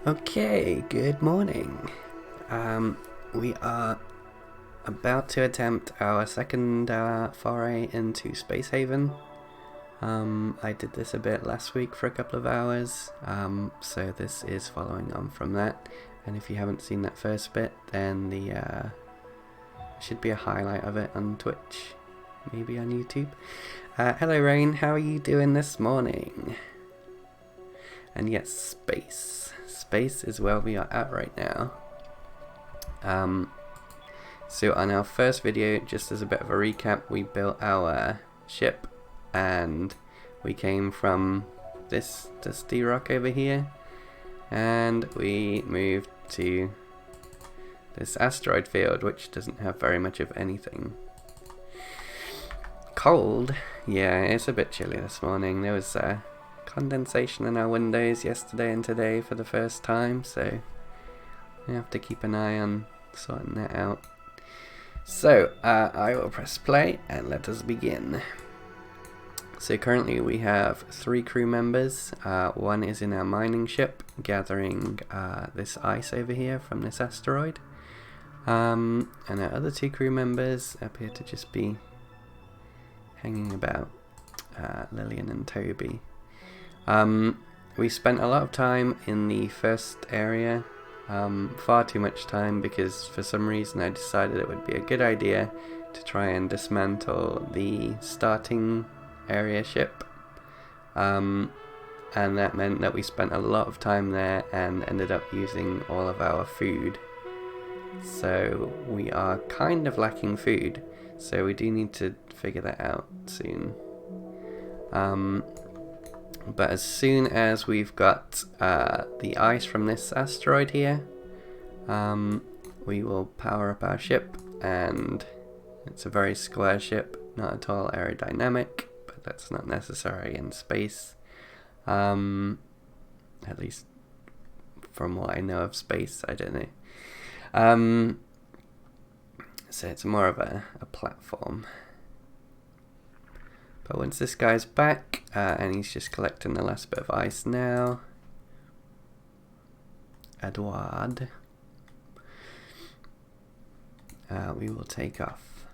Okay, good morning. We are about to attempt our second foray into Space Haven. I did this a bit last week for a couple of hours, so this is following on from that. And if you haven't seen that first bit, then the should be a highlight of it on Twitch, maybe on YouTube. Hello Rain, how are you doing this morning? And yes, space. Space is where we are at right now. So on our first video, just as a bit of a recap, we built our ship and we came from this dusty rock over here and we moved to this asteroid field, which doesn't have very much of anything. Cold? Yeah, it's a bit chilly this morning. There was condensation in our windows yesterday and today for the first time, so we have to keep an eye on sorting that out. So I will press play and let us begin. So currently we have 3 crew members. One is in our mining ship gathering this ice over here from this asteroid, and our other 2 crew members appear to just be hanging about, Lillian and Toby. We spent a lot of time in the first area, far too much time, because for some reason I decided it would be a good idea to try and dismantle the starting area ship, and that meant that we spent a lot of time there and ended up using all of our food. So we are kind of lacking food, so we do need to figure that out soon. But as soon as we've got the ice from this asteroid here, we will power up our ship, and it's a very square ship, not at all aerodynamic, but that's not necessary in space, at least from what I know of space. I don't know. So it's more of a platform. But once this guy's back, and he's just collecting the last bit of ice now, Edward, we will take off.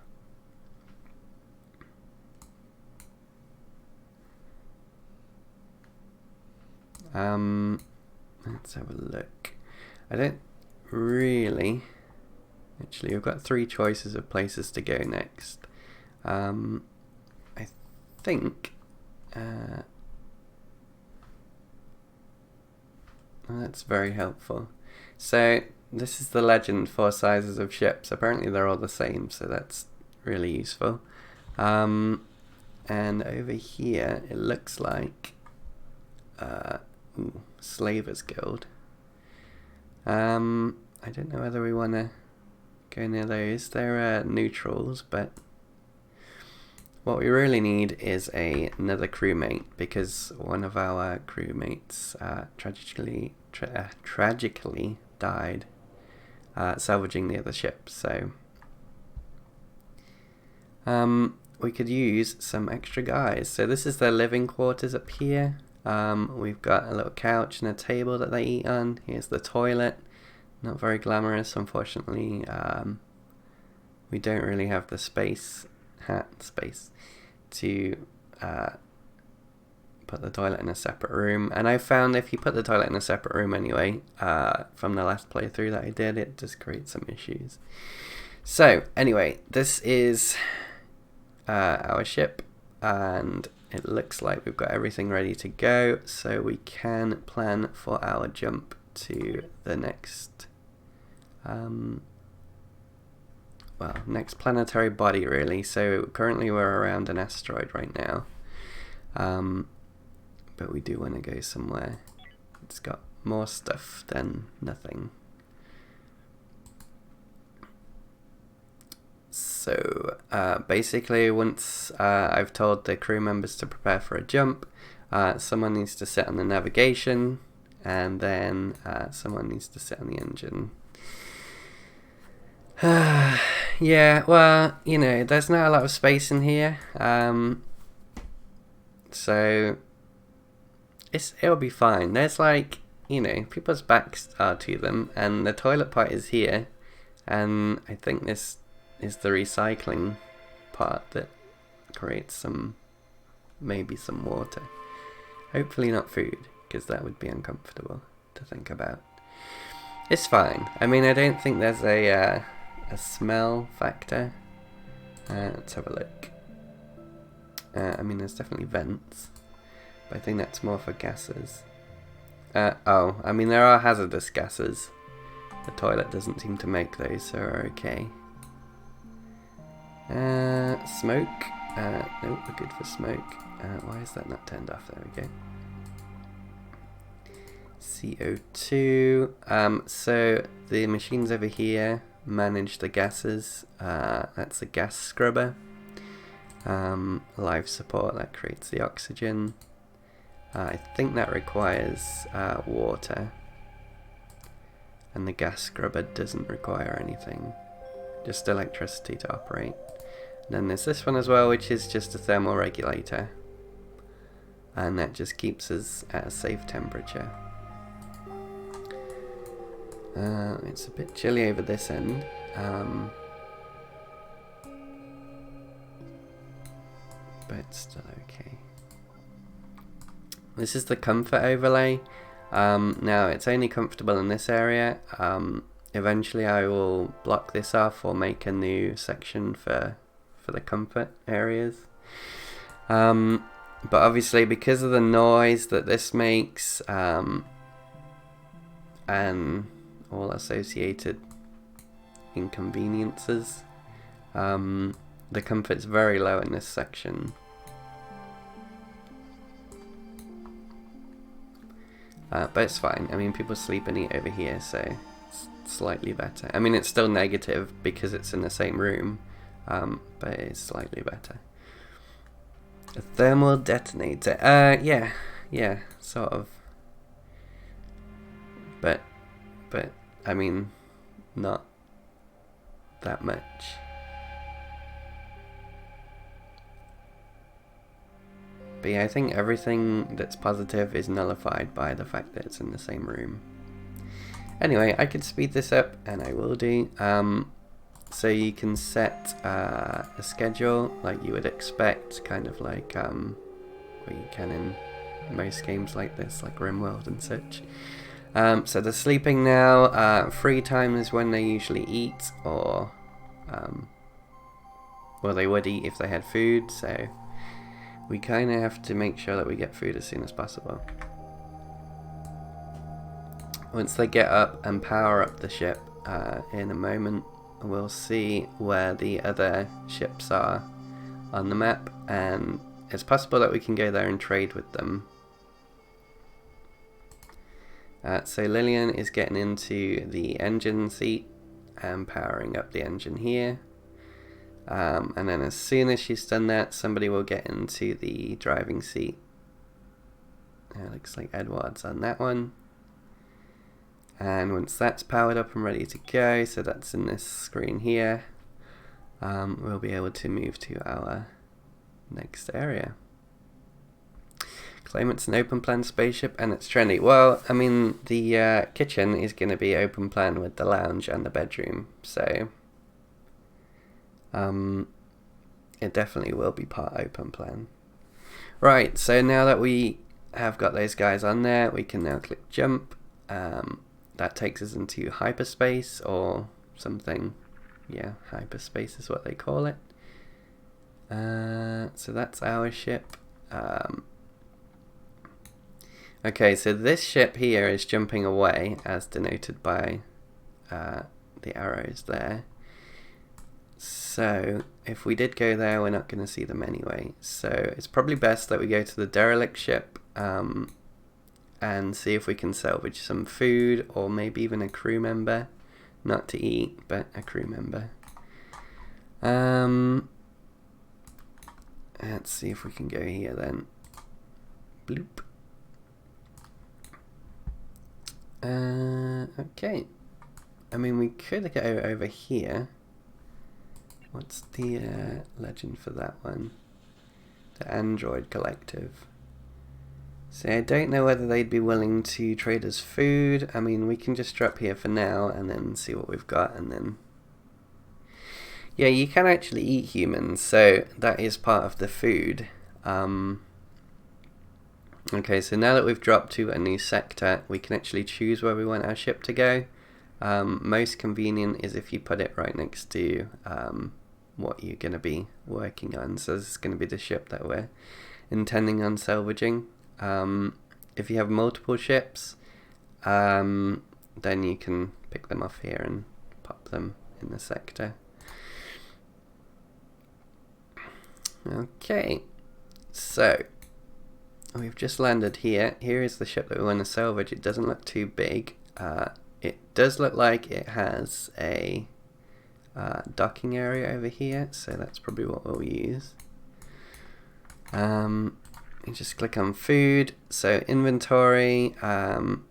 Let's have a look. I don't really... Actually, we've got 3 choices of places to go next. I think that's very helpful. So this is the legend for sizes of ships. Apparently they're all the same, so that's really useful. And over here it looks like Slavers Guild. I don't know whether we want to go near those. They're neutrals, but what we really need is another crewmate, because one of our crewmates tragically died salvaging the other ship. So we could use some extra guys. So this is their living quarters up here. We've got a little couch and a table that they eat on. Here's the toilet. Not very glamorous, unfortunately. We don't really have the space to put the toilet in a separate room. And I found if you put the toilet in a separate room anyway, from the last playthrough that I did, it just creates some issues. So anyway, this is our ship, and it looks like we've got everything ready to go, so we can plan for our jump to the next next planetary body, really. So currently we're around an asteroid right now, but we do want to go somewhere it's got more stuff than nothing. So basically, once I've told the crew members to prepare for a jump, someone needs to sit on the navigation, and then someone needs to sit on the engine. Yeah, well, you know, there's not a lot of space in here, so it'll be fine. There's like you know, people's backs are to them, and the toilet part is here, and I think this is the recycling part that creates some, maybe some water. Hopefully not food, because that would be uncomfortable to think about. It's fine. I mean, I don't think there's a smell factor. Let's have a look. I mean, there's definitely vents, but I think that's more for gases. Oh, I mean, there are hazardous gases. The toilet doesn't seem to make those, so we're okay. Smoke. Nope, we're good for smoke. Why is that not turned off? There we go. CO2. So the machines over here manage the gases. That's a gas scrubber. Life support, that creates the oxygen. I think that requires water. And the gas scrubber doesn't require anything. Just electricity to operate. And then there's this one as well, which is just a thermal regulator. And that just keeps us at a safe temperature. It's a bit chilly over this end. But it's still okay. This is the comfort overlay. Now it's only comfortable in this area. Eventually I will block this off or make a new section for the comfort areas. But obviously because of the noise that this makes, and all associated inconveniences, the comfort's very low in this section. But it's fine. I mean, people sleep and eat over here, so it's slightly better. I mean, it's still negative because it's in the same room, but it's slightly better. A thermal detonator. Yeah, sort of. But I mean, not that much. But yeah, I think everything that's positive is nullified by the fact that it's in the same room. Anyway, I could speed this up, and I will do. So you can set a schedule like you would expect, kind of like what you can in most games like this, like RimWorld and such. So they're sleeping now. Free time is when they usually eat, or well, they would eat if they had food, so we kind of have to make sure that we get food as soon as possible. Once they get up and power up the ship, in a moment, we'll see where the other ships are on the map, and it's possible that we can go there and trade with them. So Lillian is getting into the engine seat and powering up the engine here. And then as soon as she's done that, somebody will get into the driving seat. Looks like Edward's on that one. And once that's powered up and ready to go, so that's in this screen here, we'll be able to move to our next area. Claim it's an open plan spaceship and it's trendy. Well, I mean, the kitchen is going to be open plan with the lounge and the bedroom, so it definitely will be part open plan. Right, so now that we have got those guys on there, we can now click jump. That takes us into hyperspace or something. Yeah, hyperspace is what they call it. So that's our ship. Okay, so this ship here is jumping away, as denoted by the arrows there. So if we did go there, we're not going to see them anyway. So it's probably best that we go to the derelict ship and see if we can salvage some food, or maybe even a crew member. Not to eat, but a crew member. Let's see if we can go here then. Bloop. Okay. I mean, we could go over here. What's the legend for that one? The Android Collective. So I don't know whether they'd be willing to trade us food. I mean, we can just drop here for now and then see what we've got, and then... Yeah, you can actually eat humans, so that is part of the food. Okay, so now that we've dropped to a new sector, we can actually choose where we want our ship to go. Most convenient is if you put it right next to what you're going to be working on. So this is going to be the ship that we're intending on salvaging. If you have multiple ships, then you can pick them off here and pop them in the sector. Okay, so we've just landed here. Here is the ship that we want to salvage. It doesn't look too big. It does look like it has a docking area over here, so that's probably what we'll use. You just click on food, so inventory, I'm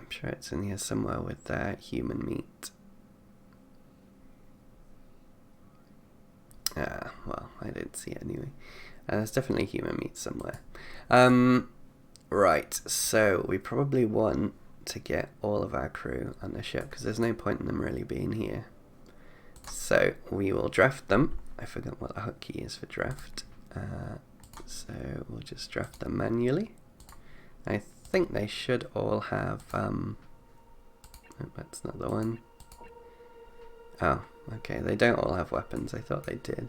sure it's in here somewhere with human meat. Well, I didn't see it anyway. There's definitely human meat somewhere. Right, so we probably want to get all of our crew on the ship because there's no point in them really being here. So we will draft them. I forgot what the hotkey is for draft. So we'll just draft them manually. I think they should all have... oh, that's not the one. Oh, okay, they don't all have weapons. I thought they did.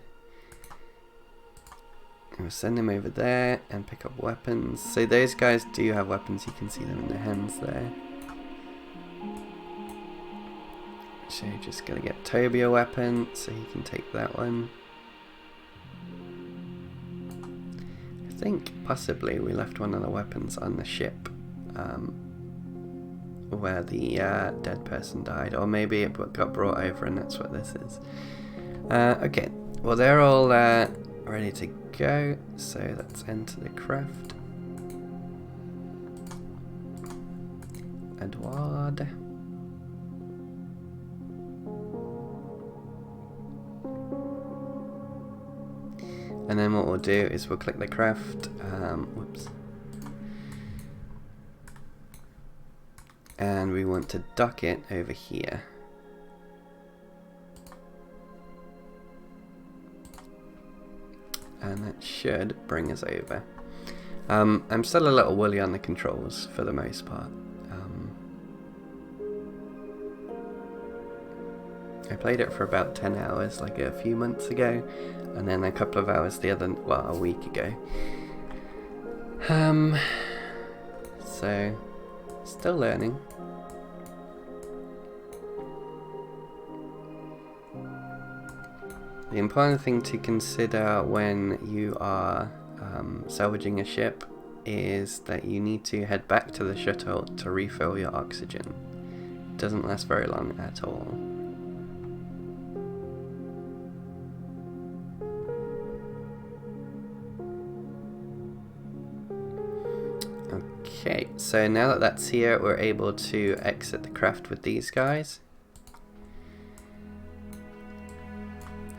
We'll send them over there and pick up weapons. So those guys do have weapons. You can see them in their hands there. So you're just going to get Toby a weapon so he can take that one. I think possibly we left one of the weapons on the ship where the dead person died, or maybe it got brought over and that's what this is. Okay, well they're all ready to go, so let's enter the craft. Edward. And then what we'll do is we'll click the craft, whoops. And we want to dock it over here. And that should bring us over. I'm still a little woolly on the controls for the most part. I played it for about 10 hours like a few months ago, and then a couple of hours a week ago. So, still learning. The important thing to consider when you are salvaging a ship is that you need to head back to the shuttle to refill your oxygen. It doesn't last very long at all. Okay, so now that that's here, we're able to exit the craft with these guys.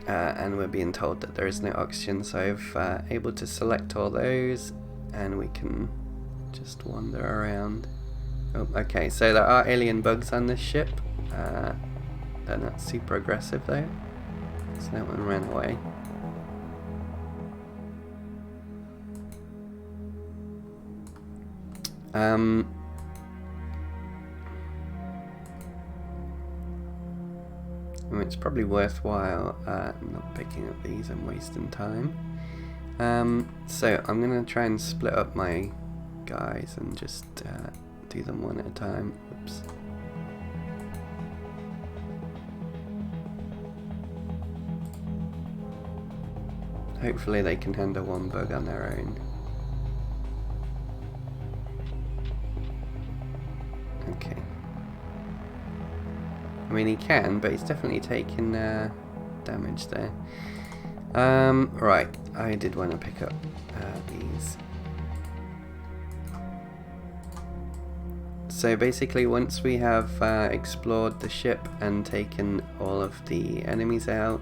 And we're being told that there is no oxygen, so I've able to select all those, and we can just wander around. Oh, okay, so there are alien bugs on this ship. They're not super aggressive though, so that one ran away. It's probably worthwhile not picking up these and wasting time. So I'm going to try and split up my guys and just do them one at a time. Oops. Hopefully they can handle one bug on their own. Okay. I mean, he can, but he's definitely taking damage there. Right, I did want to pick up these. So basically, once we have explored the ship and taken all of the enemies out,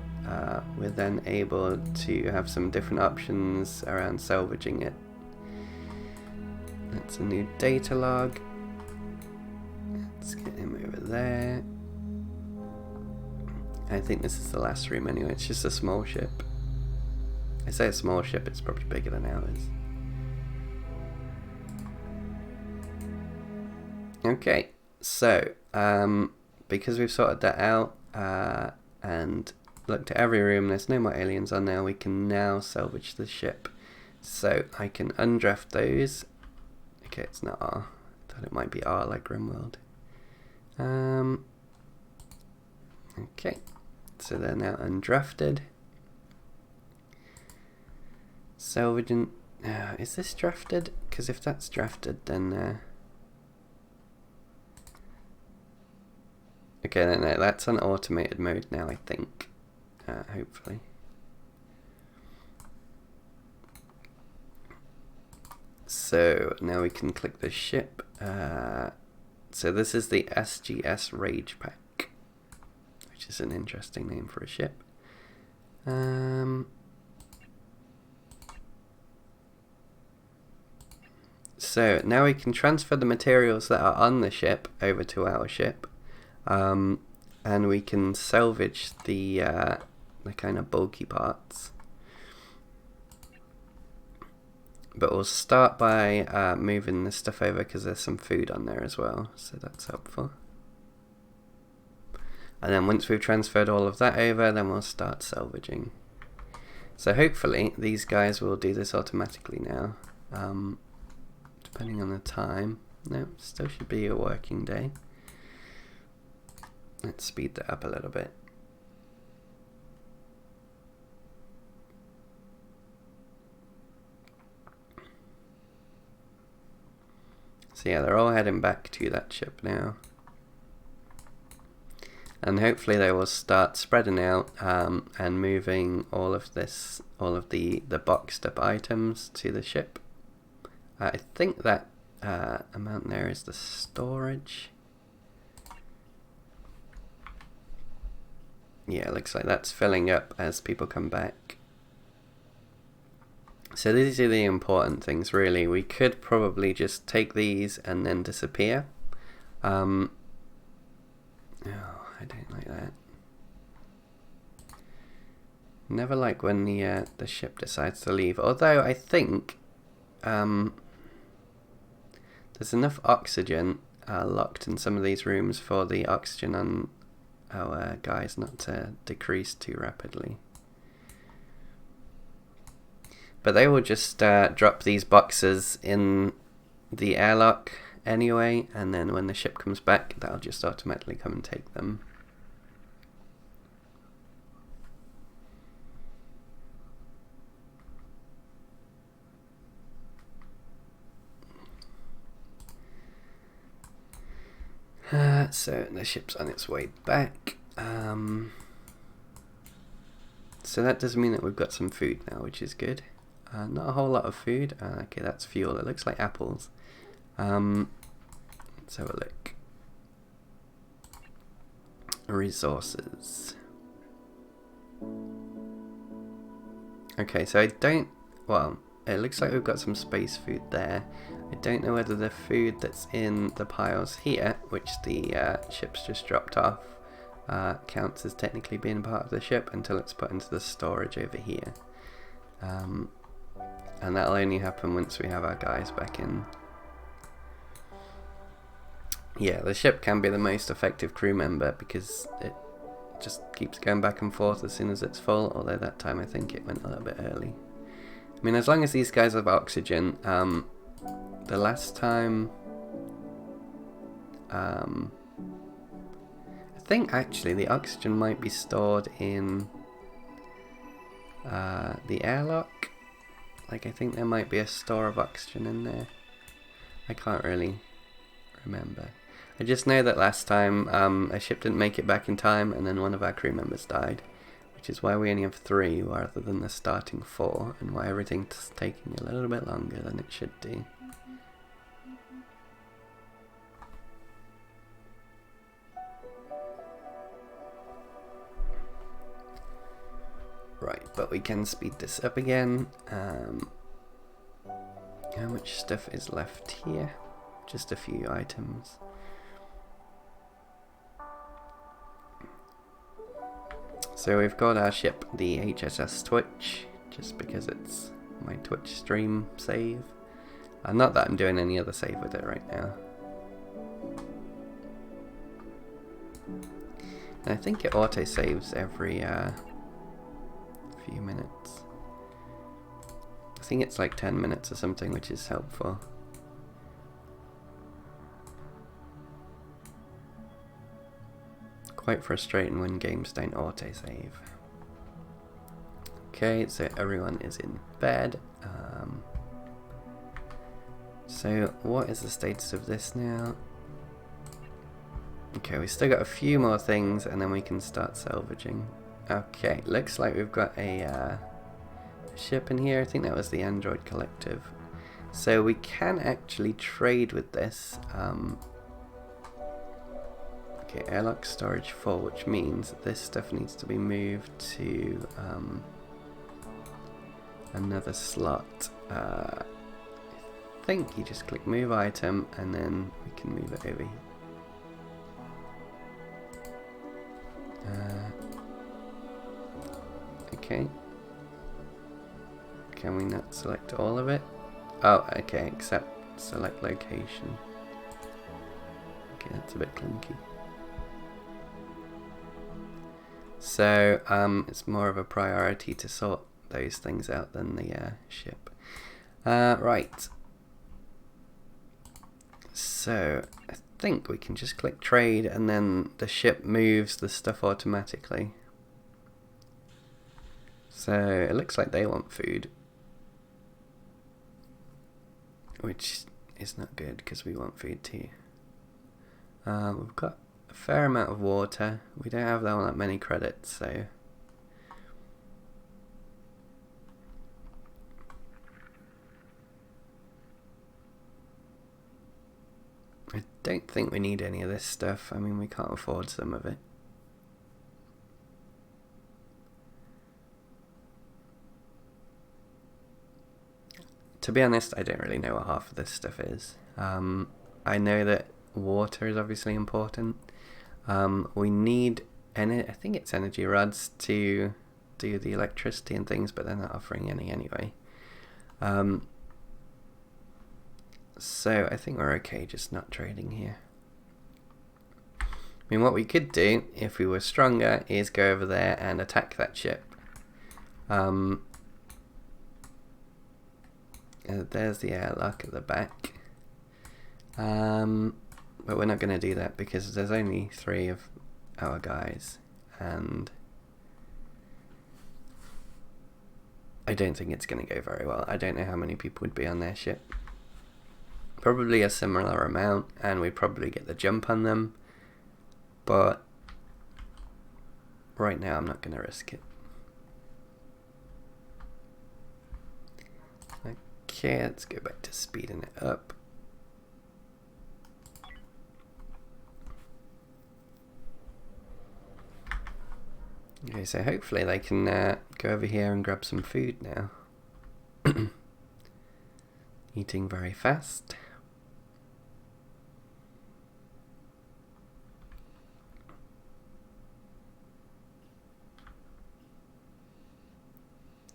we're then able to have some different options around salvaging it. That's a new data log. Let's get him over there. I think this is the last room anyway. It's just a small ship. I say a small ship, it's probably bigger than ours. Okay, so because we've sorted that out and looked at every room, there's no more aliens on there, we can now salvage the ship. So I can undraft those. Okay, it's not R. I thought it might be R like RimWorld. Okay, so they're now undrafted. Salvaging. Is this drafted? Because if that's drafted, then. Okay, no, that's on automated mode now, I think. Hopefully. So now we can click the ship. So this is the SGS Rage Pack, which is an interesting name for a ship. So now we can transfer the materials that are on the ship over to our ship, and we can salvage the kind of bulky parts. But we'll start by moving this stuff over because there's some food on there as well, so that's helpful. And then once we've transferred all of that over, then we'll start salvaging. So hopefully these guys will do this automatically now, depending on the time. No, still should be a working day. Let's speed that up a little bit. So yeah, they're all heading back to that ship now. And hopefully they will start spreading out and moving all of the boxed up items to the ship. I think that amount there is the storage. Yeah, it looks like that's filling up as people come back. So these are the important things, really. We could probably just take these and then disappear. Oh, I don't like that. Never like when the ship decides to leave. Although I think there's enough oxygen locked in some of these rooms for the oxygen on our guys not to decrease too rapidly. But they will just drop these boxes in the airlock anyway, and then when the ship comes back, that'll just automatically come and take them. So the ship's on its way back. So that does mean that we've got some food now, which is good. Not a whole lot of food. Okay, that's fuel. It looks like apples. Let's have a look. Resources. Okay, so I don't... Well, it looks like we've got some space food there. I don't know whether the food that's in the piles here, which the ship's just dropped off, counts as technically being part of the ship until it's put into the storage over here. And that'll only happen once we have our guys back in. Yeah, the ship can be the most effective crew member because it just keeps going back and forth as soon as it's full, although that time I think it went a little bit early. I mean, as long as these guys have oxygen, the last time... I think actually the oxygen might be stored in the airlock. Like, I think there might be a store of oxygen in there. I can't really remember. I just know that last time a ship didn't make it back in time and then one of our crew members died, which is why we only have 3 rather than the starting 4, and why everything's taking a little bit longer than it should do. Right, but we can speed this up again. How much stuff is left here? Just a few items. So we've got our ship, the HSS Twitch, just because it's my Twitch stream save. Not that I'm doing any other save with it right now. And I think it auto-saves every few minutes. I think it's like 10 minutes or something, which is helpful. Quite frustrating when games don't auto-save. Okay, so everyone is in bed. So what is the status of this now? Okay, we still got a few more things and then we can start salvaging. Okay, looks like we've got a ship in here. I think that was the Android Collective. So we can actually trade with this. Okay, airlock storage full, which means this stuff needs to be moved to another slot. I think you just click move item and then we can move it over here. Okay. Can we not select all of it? Oh, okay, except select location. Okay, that's a bit clunky. So, it's more of a priority to sort those things out than the ship. Right. So, I think we can just click trade and then the ship moves the stuff automatically. So, it looks like they want food. Which is not good because we want food too. We've got a fair amount of water. We don't have that many credits, so I don't think we need any of this stuff. I mean, we can't afford some of it. To be honest, I don't really know what half of this stuff is. I know that water is obviously important. We need, I think it's energy rods to do the electricity and things, but they're not offering any anyway. So I think we're okay just not trading here. I mean, what we could do, if we were stronger, is go over there and attack that ship. There's the airlock at the back. But we're not going to do that because there's only 3 of our guys, and I don't think it's going to go very well. I don't know how many people would be on their ship. Probably a similar amount, and we'd probably get the jump on them, but right now I'm not going to risk it. Okay, let's go back to speeding it up. Okay, so hopefully they can go over here and grab some food now. Eating very fast.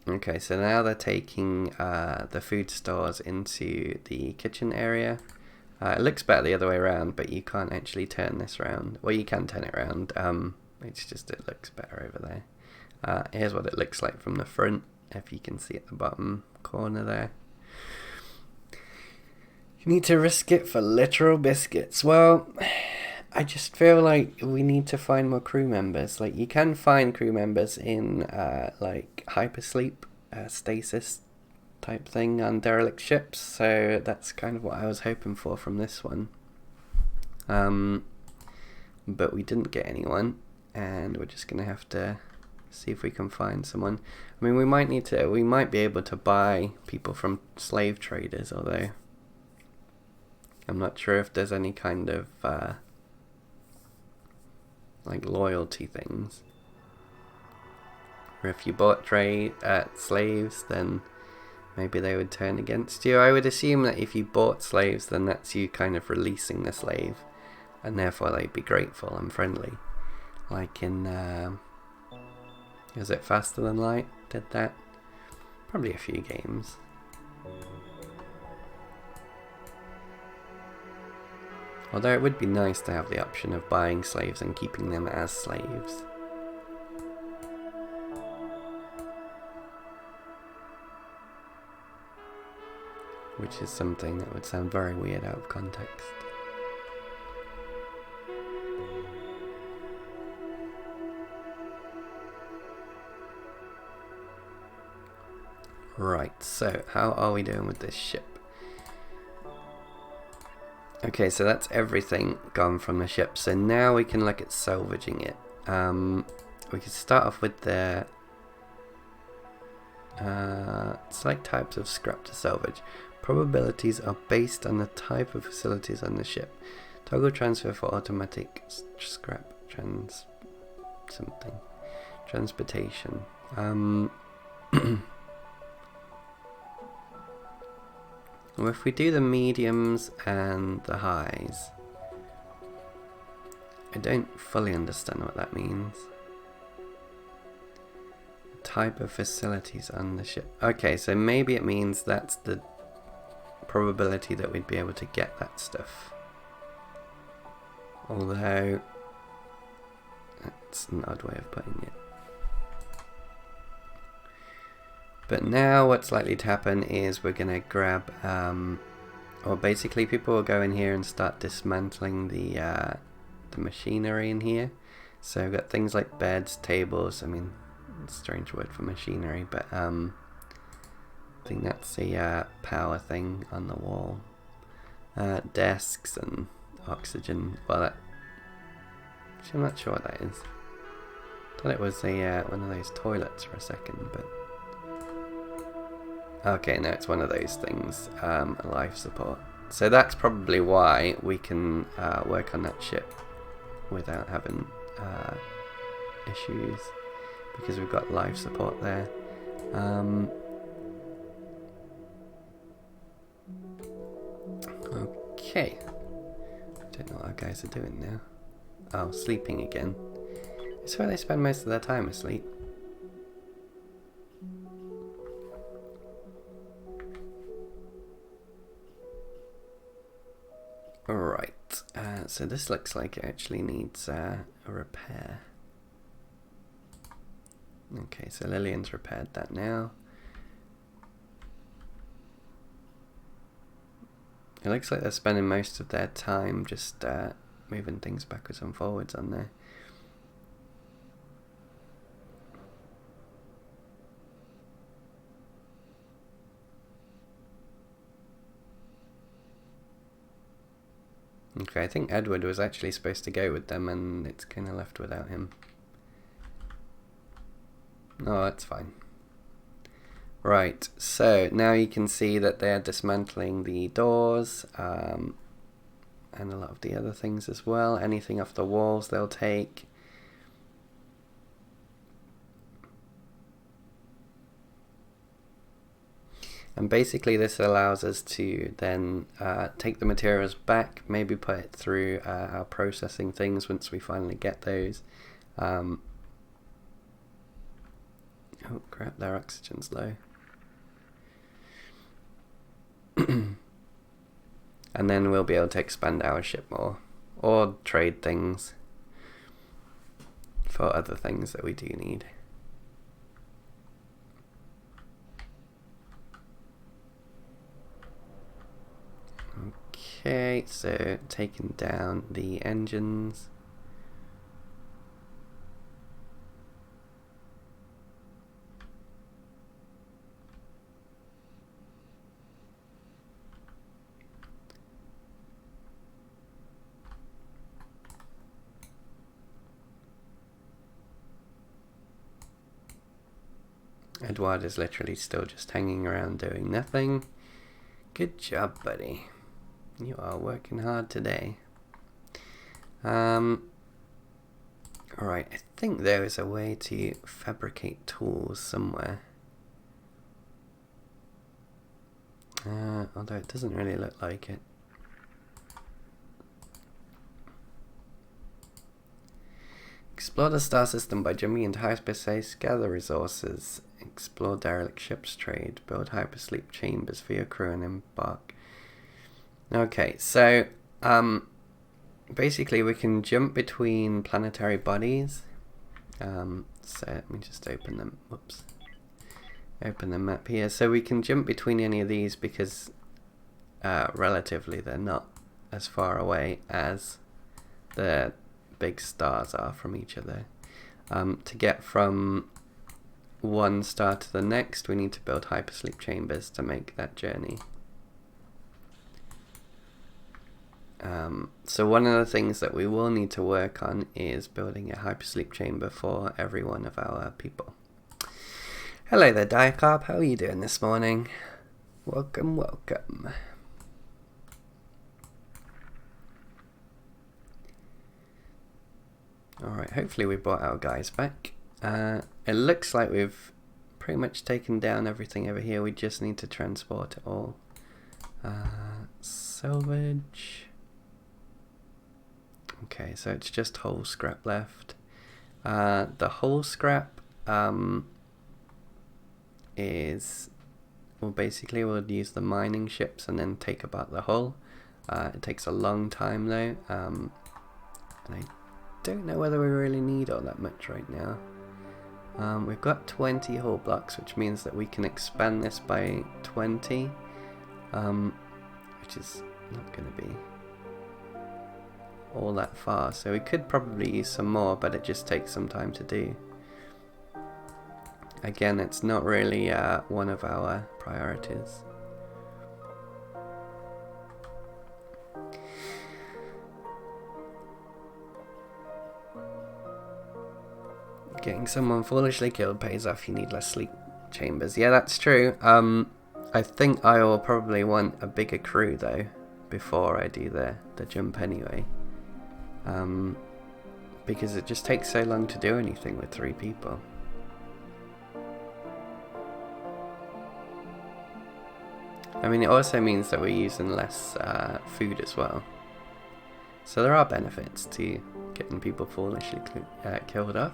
Okay, so now they're taking the food stores into the kitchen area. It looks better the other way around, but you can't actually turn this around. Well, you can turn it around. It's just it looks better over there. Here's what it looks like from the front, if you can see at the bottom corner there. You need to risk it for literal biscuits. Well, I just feel like we need to find more crew members. Like, you can find crew members in like hypersleep, stasis type thing on derelict ships, so that's kind of what I was hoping for from this one. But we didn't get anyone, and we're just gonna have to see if we can find someone. I mean, we might be able to buy people from slave traders, although I'm not sure if there's any kind of like loyalty things. Or if you bought slaves, then maybe they would turn against you. I would assume that if you bought slaves, then that's you kind of releasing the slave, and therefore they'd be grateful and friendly. Like in, is it Faster Than Light did that? Probably a few games. Although it would be nice to have the option of buying slaves and keeping them as slaves. Which is something that would sound very weird out of context. Right, so how are we doing with this ship? Okay, so that's everything gone from the ship. So now we can look at salvaging it. We could start off with the select types of scrap to salvage. Probabilities are based on the type of facilities on the ship. Toggle transfer for automatic scrap transportation. Well, if we do the mediums and the highs, I don't fully understand what that means. Type of facilities on the ship. Okay, so maybe it means that's the probability that we'd be able to get that stuff. Although, that's an odd way of putting it. But now what's likely to happen is we're going to grab, or basically people will go in here and start dismantling the machinery in here. So we've got things like beds, tables, I mean, strange word for machinery, but I think that's the power thing on the wall. Desks and oxygen, well that, actually I'm not sure what that is. I thought it was a one of those toilets for a second, but okay, no, it's one of those things, life support. So that's probably why we can work on that ship without having issues, because we've got life support there. Okay. I don't know what our guys are doing now. Oh, sleeping again. It's where they spend most of their time asleep. Alright, so this looks like it actually needs a repair. Okay, so Lillian's repaired that now. It looks like they're spending most of their time just moving things backwards and forwards on there. Okay, I think Edward was actually supposed to go with them and it's kind of left without him. Oh, that's fine. Right, so now you can see that they're dismantling the doors and a lot of the other things as well. Anything off the walls they'll take. And basically this allows us to then take the materials back, maybe put it through our processing things once we finally get those. Oh crap, their oxygen's low. And then we'll be able to expand our ship more, or trade things for other things that we do need. Okay, so taking down the engines. Edward is literally still just hanging around doing nothing. Good job, buddy. You are working hard today. Alright, I think there is a way to fabricate tools somewhere. although it doesn't really look like it. Explore the star system by jumping into hyperspace, gather resources, explore derelict ships, trade, build hypersleep chambers for your crew and embark. Okay, so basically we can jump between planetary bodies. So let me just open them. Whoops. Open the map here. So we can jump between any of these because relatively they're not as far away as the big stars are from each other. To get from one star to the next, we need to build hypersleep chambers to make that journey. So one of the things that we will need to work on is building a hypersleep chamber for every one of our people. Hello there, Diacarb. How are you doing this morning? Welcome, welcome. Alright, hopefully we brought our guys back. It looks like we've pretty much taken down everything over here. We just need to transport it all. Salvage. Okay, so it's just whole scrap left. The whole scrap is, well, basically we'll use the mining ships and then take apart the hull. It takes a long time though, and I don't know whether we really need all that much right now. We've got 20 hull blocks, which means that we can expand this by 20, which is not going to be all that far, so we could probably use some more, but it just takes some time to do. Again, it's not really one of our priorities. Getting someone foolishly killed pays off. You need less sleep chambers. Yeah, that's true. I think I will probably want a bigger crew though before I do the jump anyway. Because it just takes so long to do anything with 3 people. I mean, it also means that we're using less food as well. So there are benefits to getting people foolishly killed off.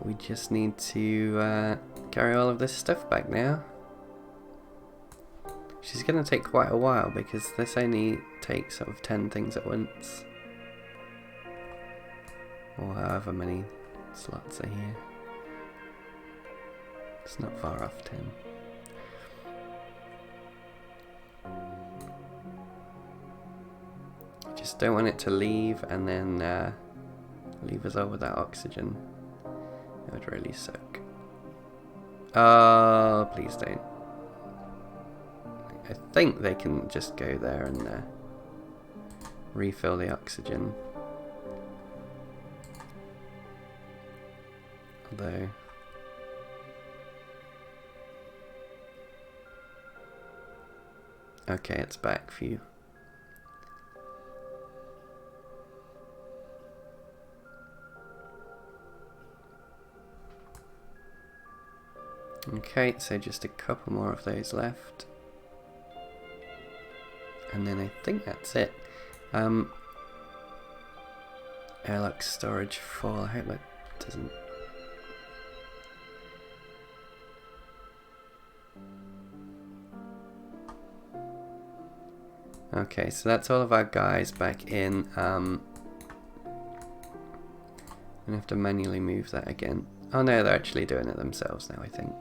We just need to carry all of this stuff back now. Which is going to take quite a while because this only takes sort of 10 things at once. Or however many slots are here. It's not far off 10. Just don't want it to leave and then leave us all without oxygen. It would really suck. Oh, please don't. I think they can just go there and refill the oxygen. Although... okay, it's back for you. Okay, so just a couple more of those left. And then I think that's it. Airlock storage full. I hope that doesn't... okay, so that's all of our guys back in. I'm gonna have to manually move that again. Oh no, they're actually doing it themselves now, I think.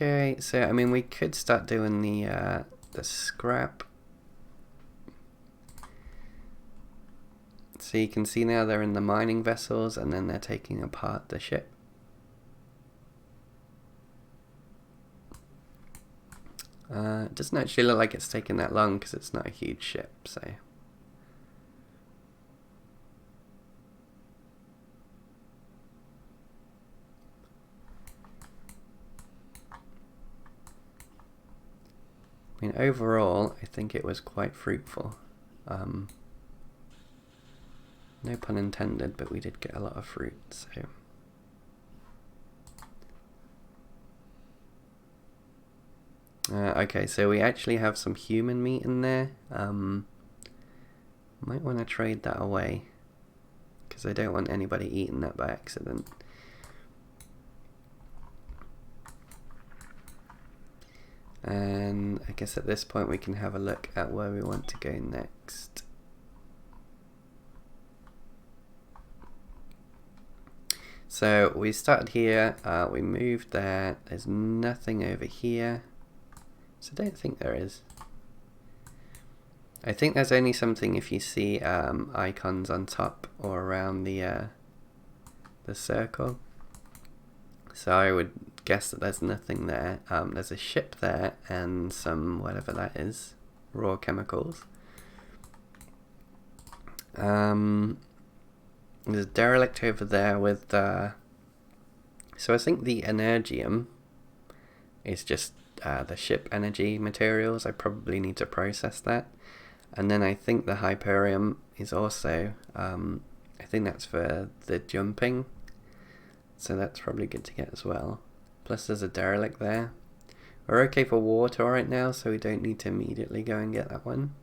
Okay, so I mean we could start doing the scrap. So you can see now they're in the mining vessels and then they're taking apart the ship. It doesn't actually look like it's taken that long because it's not a huge ship, so... I mean, overall, I think it was quite fruitful. No pun intended, but we did get a lot of fruit, so... okay, so we actually have some human meat in there. Might want to trade that away, because I don't want anybody eating that by accident. And I guess at this point we can have a look at where we want to go next. So we started here, we moved there, there's nothing over here. So I don't think there is. I think there's only something if you see icons on top or around the circle. So I would guess that there's nothing there. There's a ship there and some whatever that is, raw chemicals. There's a derelict over there with so I think the energium is just the ship energy materials. I probably need to process that. And then I think the Hyperium is also, I think that's for the jumping. So that's probably good to get as well. Plus there's a derelict there. We're okay for water right now, so we don't need to immediately go and get that one,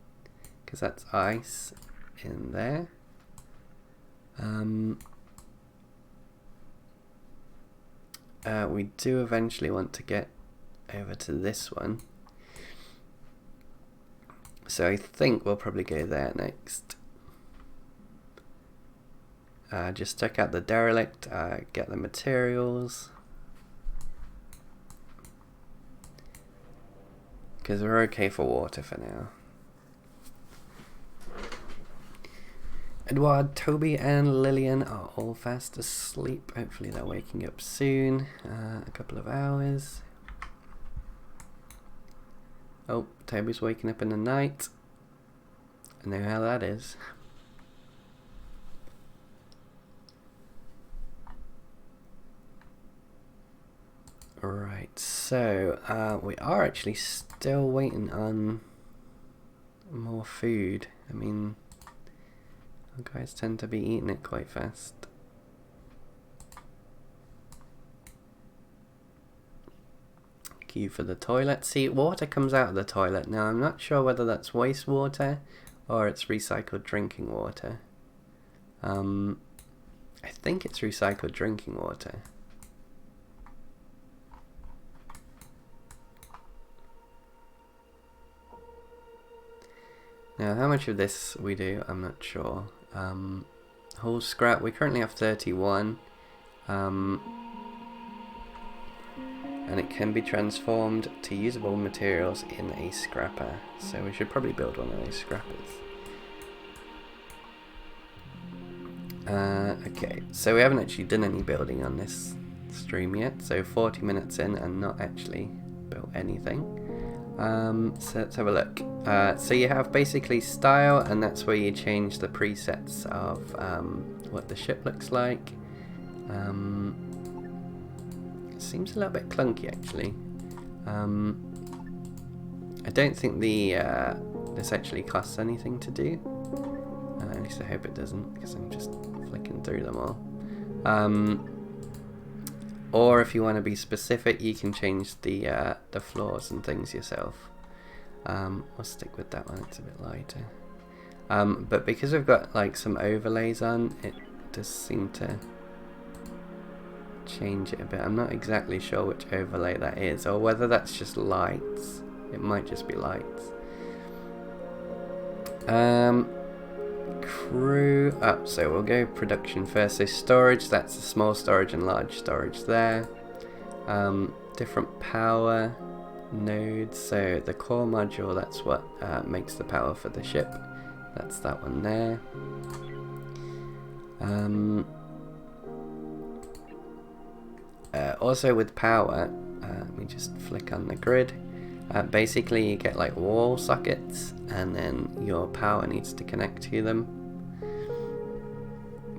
because that's ice in there. We do eventually want to get over to this one. So I think we'll probably go there next. Just check out the derelict, get the materials. Because we're okay for water for now. Edward, Toby and Lillian are all fast asleep. Hopefully they're waking up soon. A couple of hours. Oh, Toby's waking up in the night. I know how that is. Right, so we are actually still waiting on more food. I mean, guys tend to be eating it quite fast. Queue for the toilet. See, water comes out of the toilet. Now, I'm not sure whether that's wastewater or it's recycled drinking water. I think it's recycled drinking water. Now, how much of this we do, I'm not sure. Whole scrap, we currently have 31. And it can be transformed to usable materials in a scrapper. So we should probably build one of those scrappers. Okay, so we haven't actually done any building on this stream yet. So 40 minutes in and not actually built anything. So let's have a look. So you have basically style, and that's where you change the presets of what the ship looks like. It seems a little bit clunky actually. I don't think this actually costs anything to do. At least I hope it doesn't, because I'm just flicking through them all. Or if you want to be specific, you can change the floors and things yourself. I'll stick with that one, it's a bit lighter. But because we've got like some overlays on, it does seem to change it a bit. I'm not exactly sure which overlay that is, or whether that's just lights. It might just be lights. Crew up, so we'll go production first. So storage, that's a small storage and large storage there. Different power nodes, so the core module, that's what makes the power for the ship. That's that one there. Also with power, let me just flick on the grid. Basically you get like wall sockets, and then your power needs to connect to them.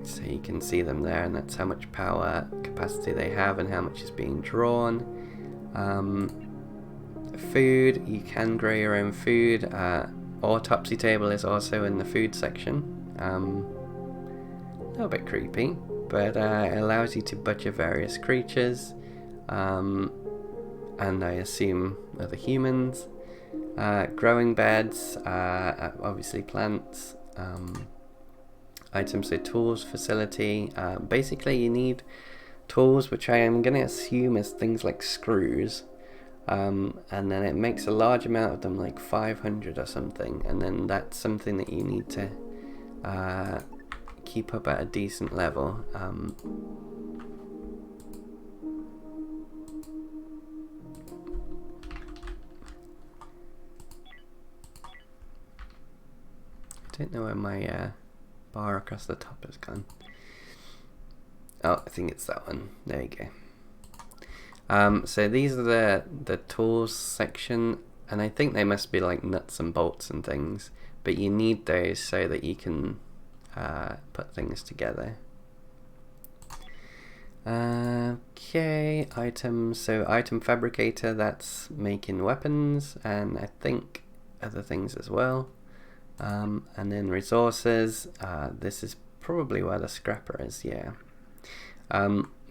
So you can see them there, and that's how much power capacity they have and how much is being drawn. food, you can grow your own food. Autopsy table is also in the food section. A little bit creepy, but it allows you to butcher various creatures, and I assume other humans. Growing beds, obviously plants. Items, so tools, facility. Basically you need tools, which I am going to assume is things like screws, and then it makes a large amount of them, like 500 or something, and then that's something that you need to keep up at a decent level. I don't know where my bar across the top has gone. Oh, I think it's that one. There you go. So these are the tools section, and I think they must be like nuts and bolts and things, but you need those so that you can put things together. Okay, items. So item fabricator, that's making weapons, and I think other things as well. And then resources, this is probably where the scrapper is, yeah.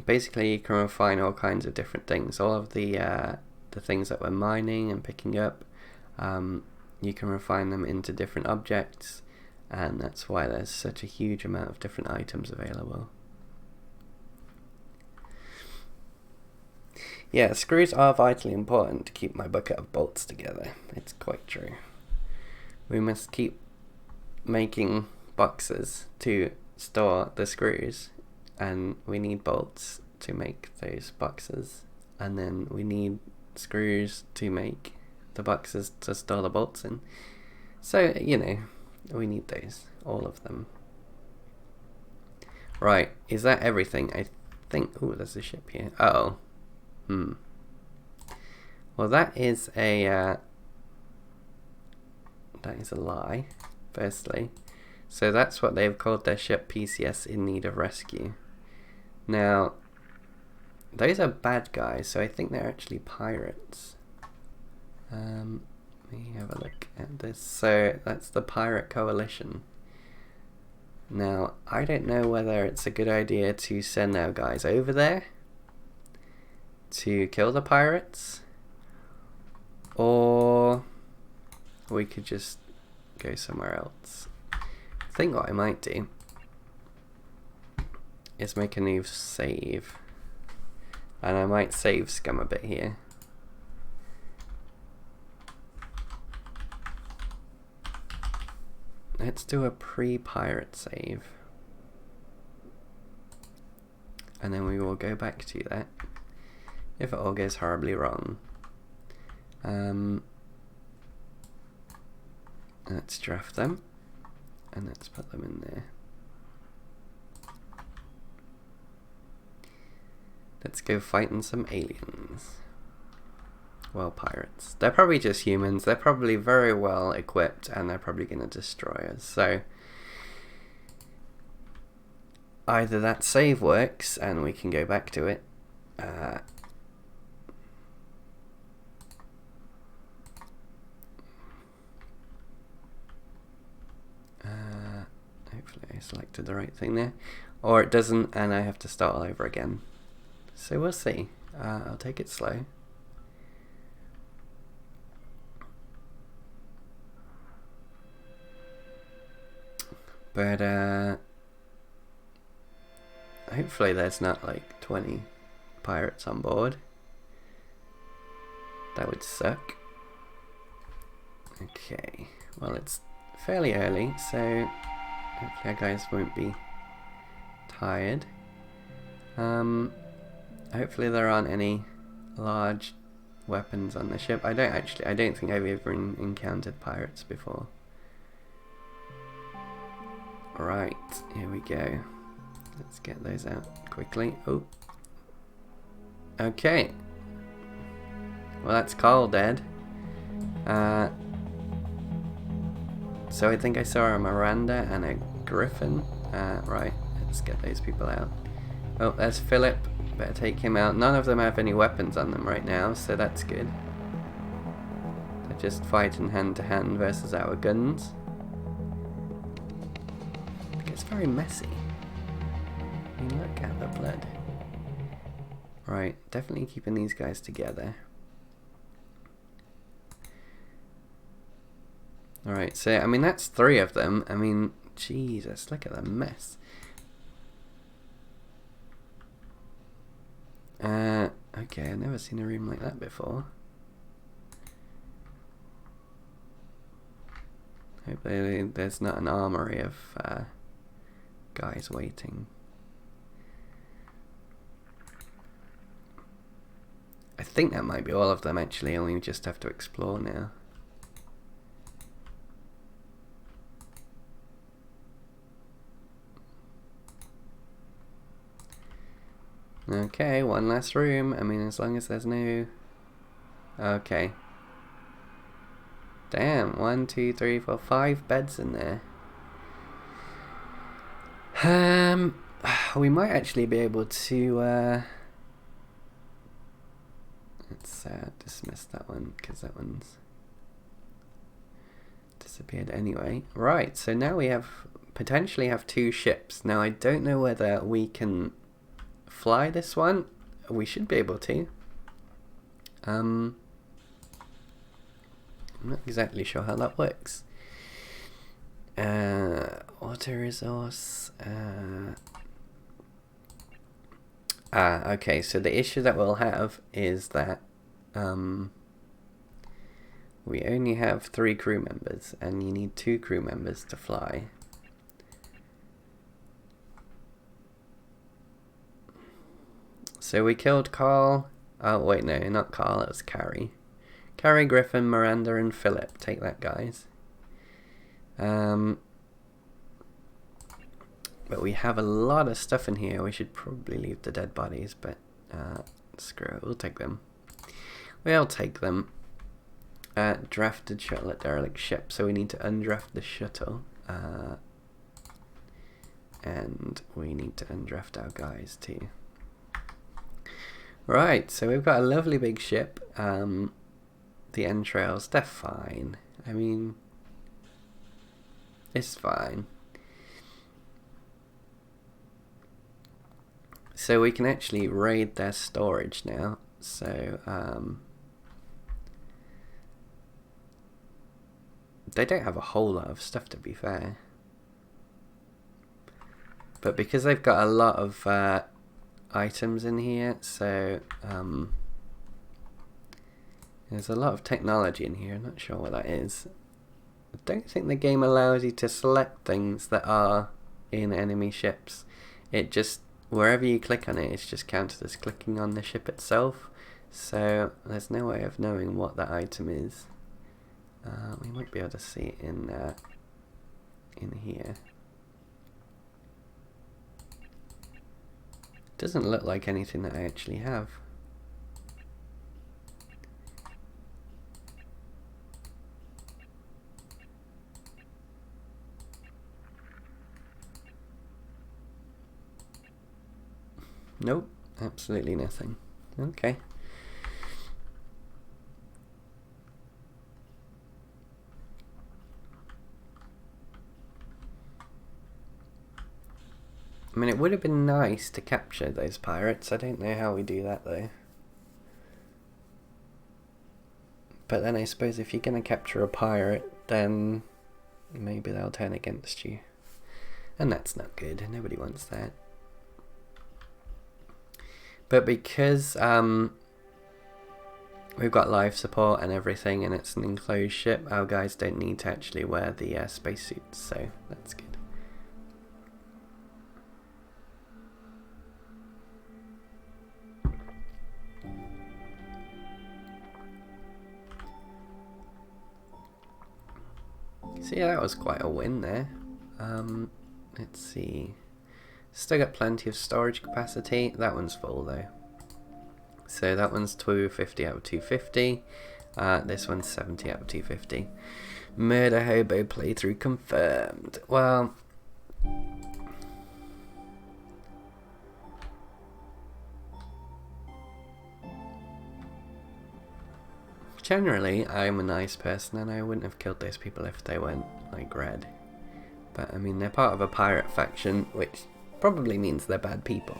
Basically you can refine all kinds of different things. All of the things that we're mining and picking up, you can refine them into different objects, and that's why there's such a huge amount of different items available. Yeah, screws are vitally important to keep my bucket of bolts together. It's quite true. We must keep making boxes to store the screws, and we need bolts to make those boxes, and then we need screws to make the boxes to store the bolts in. So, you know, we need those, all of them. Right, is that everything? I think, oh, there's a ship here. Uh-oh. Well, that is a lie, firstly. So that's what they've called their ship, PCS in need of rescue. Now, those are bad guys, so I think they're actually pirates. Let me have a look at this. So that's the Pirate Coalition. Now, I don't know whether it's a good idea to send our guys over there to kill the pirates, or we could just go somewhere else. I think what I might do is make a new save, and I might save scum a bit here. Let's do a pre-pirate save, and then we will go back to that if it all goes horribly wrong. Let's draft them, and let's put them in there. Let's go fighting some aliens. Well, pirates. They're probably just humans. They're probably very well equipped, and they're probably going to destroy us. So either that save works and we can go back to it, hopefully I selected the right thing there, or it doesn't and I have to start all over again. So we'll see. I'll take it slow. But hopefully there's not like 20 pirates on board. That would suck. Okay, well, it's fairly early, so hopefully our guys won't be tired. Hopefully there aren't any large weapons on the ship. I don't think I've ever encountered pirates before. Right, here we go. Let's get those out quickly. Oh. Okay. Well, that's Carl dead. So I think I saw a Miranda and a Griffin. Right, let's get those people out. Oh, there's Philip. Better take him out. None of them have any weapons on them right now, so that's good. just fighting hand to hand versus our guns. It gets very messy. I mean, look at the blood. Right, definitely keeping these guys together. Alright, so, I mean, that's 3 of them. I mean, Jesus, look at the mess. Okay, I've never seen a room like that before. Hopefully there's not an armory of guys waiting. I think that might be all of them actually, and we just have to explore now. Okay, one last room. I mean, as long as there's no... Okay. Damn, 1, 2, 3, 4, 5 beds in there. We might actually be able to, let's dismiss that one, because that one's disappeared anyway. Right, so now we potentially have 2 ships. Now, I don't know whether we can fly this one. We should be able to. I'm not exactly sure how that works. Auto resource. Okay, so the issue that we'll have is that we only have 3 crew members, and you need 2 crew members to fly. So we killed Carl. Oh wait, no, not Carl, it was Carrie. Carrie, Griffin, Miranda, and Philip. Take that, guys. But we have a lot of stuff in here. We should probably leave the dead bodies, but screw it, we'll take them. We'll take them. Drafted shuttle at derelict ship. So we need to undraft the shuttle. And we need to undraft our guys too. Right, so we've got a lovely big ship. The entrails, they're fine. I mean, it's fine. So we can actually raid their storage now. So, they don't have a whole lot of stuff, to be fair. But because they've got a lot of items in here, so there's a lot of technology in here. I'm not sure what that is. I don't think the game allows you to select things that are in enemy ships. It just, wherever you click on it, it's just counted as clicking on the ship itself. So there's no way of knowing what that item is. We might be able to see it in here. Doesn't look like anything that I actually have. Nope, absolutely nothing. Okay. I mean, it would have been nice to capture those pirates. I don't know how we do that, though. But then I suppose if you're going to capture a pirate, then maybe they'll turn against you. And that's not good. Nobody wants that. But because we've got life support and everything, and it's an enclosed ship, our guys don't need to actually wear the spacesuits, so that's good. So yeah, that was quite a win there. Let's see. Still got plenty of storage capacity. That one's full though. So that one's 250 out of 250. This one's 70 out of 250. Murder Hobo playthrough confirmed. Well, Generally, I'm a nice person and I wouldn't have killed those people if they weren't, like, red. But, I mean, they're part of a pirate faction, which probably means they're bad people.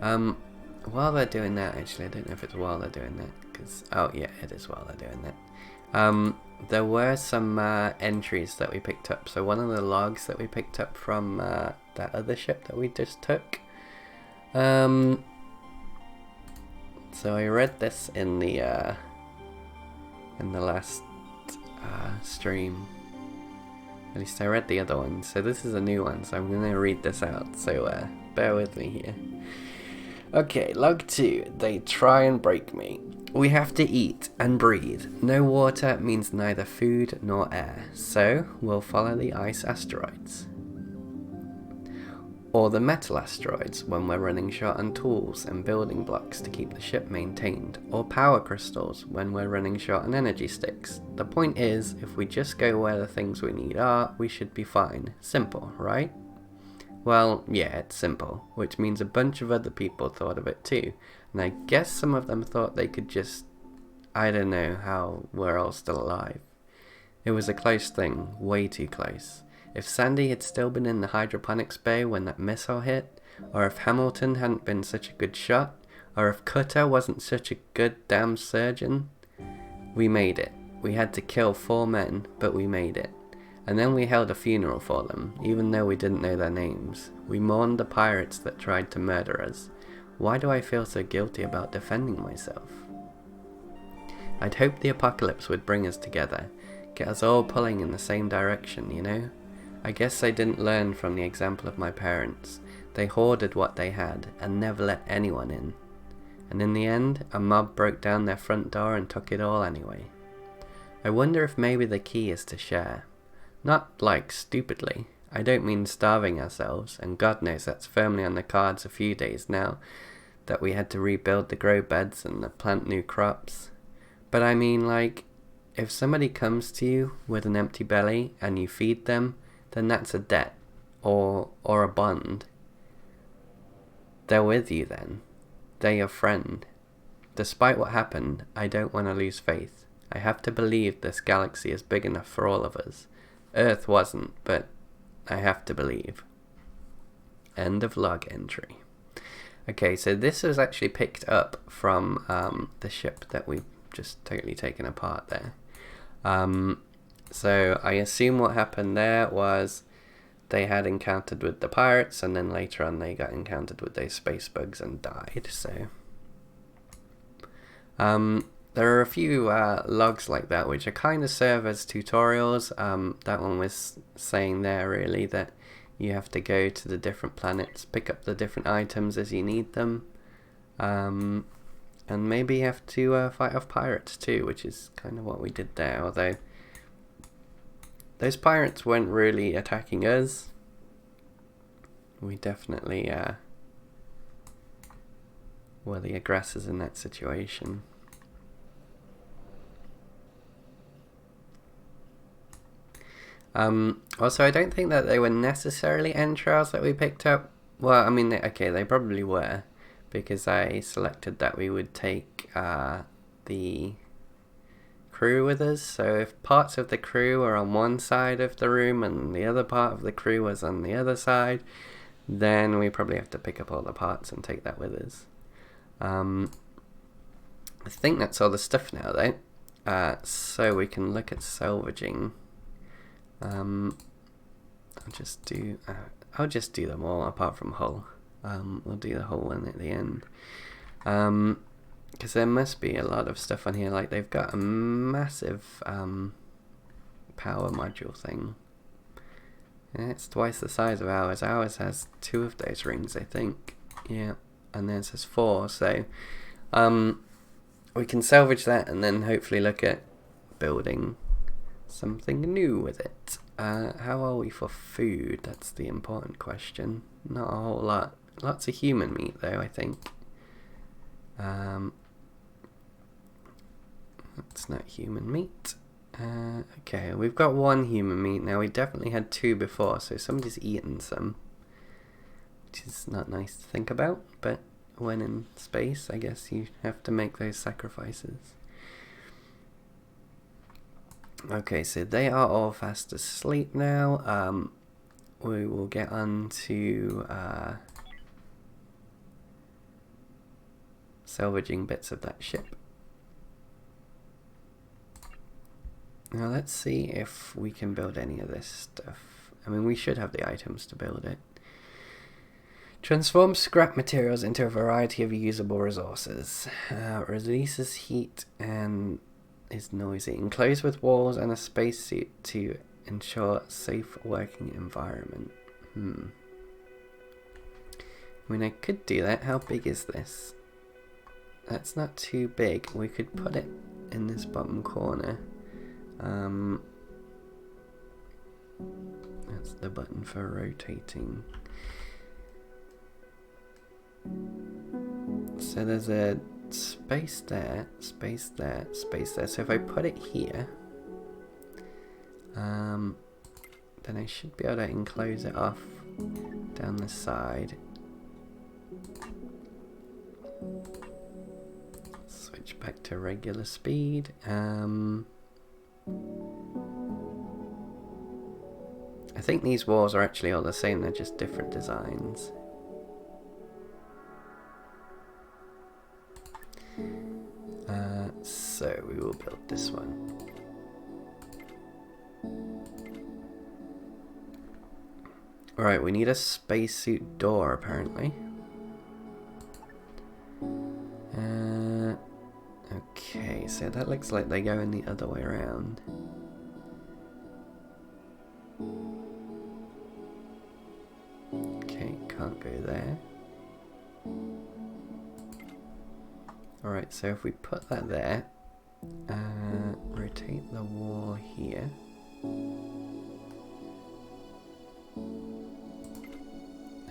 While they're doing that, actually, I don't know if it's while they're doing that, because, oh, yeah, it is while they're doing that. There were some entries that we picked up. So one of the logs that we picked up from that other ship that we just took. So I read this in the last stream. At least I read the other one. So this is a new one. So I'm going to read this out. So bear with me here. Okay, log 2. They try and break me. We have to eat and breathe. No water means neither food nor air, so we'll follow the ice asteroids. Or the metal asteroids when we're running short on tools and building blocks to keep the ship maintained. Or power crystals when we're running short on energy sticks. The point is, if we just go where the things we need are, we should be fine. Simple, right? Well, yeah, it's simple, which means a bunch of other people thought of it too. And I guess some of them thought they could just... I don't know how we're all still alive. It was a close thing, way too close. If Sandy had still been in the hydroponics bay when that missile hit, or if Hamilton hadn't been such a good shot, or if Cutter wasn't such a good damn surgeon, we made it. We had to kill 4 men, but we made it. And then we held a funeral for them, even though we didn't know their names. We mourned the pirates that tried to murder us. Why do I feel so guilty about defending myself? I'd hoped the apocalypse would bring us together, get us all pulling in the same direction, you know? I guess I didn't learn from the example of my parents. They hoarded what they had, and never let anyone in. And in the end, a mob broke down their front door and took it all anyway. I wonder if maybe the key is to share. Not, like, stupidly. I don't mean starving ourselves, and God knows that's firmly on the cards a few days now, that we had to rebuild the grow beds and plant new crops. But I mean, like, if somebody comes to you with an empty belly and you feed them, then that's a debt, or a bond. They're with you then. They're your friend. Despite what happened, I don't want to lose faith. I have to believe this galaxy is big enough for all of us. Earth wasn't, but I have to believe. End of log entry. Okay, so this was actually picked up from the ship that we've just totally taken apart there. So I assume what happened there was they had encountered with the pirates, and then later on they got encountered with those space bugs and died. So there are a few logs like that which are kind of serve as tutorials. That one was saying there really that you have to go to the different planets, pick up the different items as you need them, and maybe you have to fight off pirates too, which is kind of what we did there, although those pirates weren't really attacking us. We definitely were the aggressors in that situation. Also, I don't think that they were necessarily entrails that we picked up. Well, I mean, they probably were, because I selected that we would take the crew with us. So if parts of the crew are on one side of the room and the other part of the crew was on the other side, then we probably have to pick up all the parts and take that with us. I think that's all the stuff now, though. So we can look at salvaging. I'll just do them all apart from hull. We'll do the whole one at the end. Because there must be a lot of stuff on here. Like they've got a massive power module thing. And it's twice the size of ours. Ours has 2 of those rings, I think. Yeah, and theirs has 4. So we can salvage that and then hopefully look at building something new with it. How are we for food? That's the important question. Not a whole lot. Lots of human meat though, I think. That's not human meat. Okay, we've got 1 human meat now. We definitely had 2 before, so somebody's eaten some, which is not nice to think about, but when in space, I guess you have to make those sacrifices. Okay, so they are all fast asleep now. We will get on to salvaging bits of that ship. Now let's see if we can build any of this stuff. I mean, we should have the items to build it. Transforms scrap materials into a variety of usable resources. Releases heat and is noisy. Enclosed with walls and a spacesuit to ensure safe working environment. I mean, I could do that. How big is this? That's not too big. We could put it in this bottom corner. That's the button for rotating. So there's a space there, space there, space there. So if I put it here, then I should be able to enclose it off down the side. Switch back to regular speed. I think these walls are actually all the same, they're just different designs. So we will build this one. Alright, we need a spacesuit door apparently. Okay, so that looks like they go in the other way around. Okay, can't go there. Alright, so if we put that there, rotate the wall here.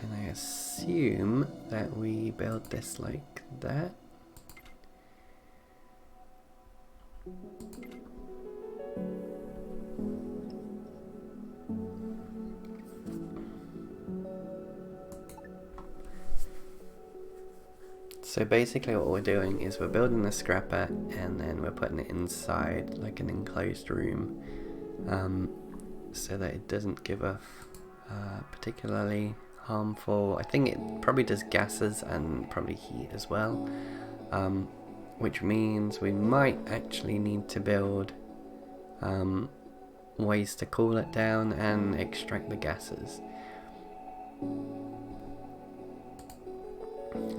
And I assume that we build this like that. So basically what we're doing is we're building the scrapper and then we're putting it inside like an enclosed room, so that it doesn't give off particularly harmful, I think it probably does gases and probably heat as well, which means we might actually need to build ways to cool it down and extract the gases.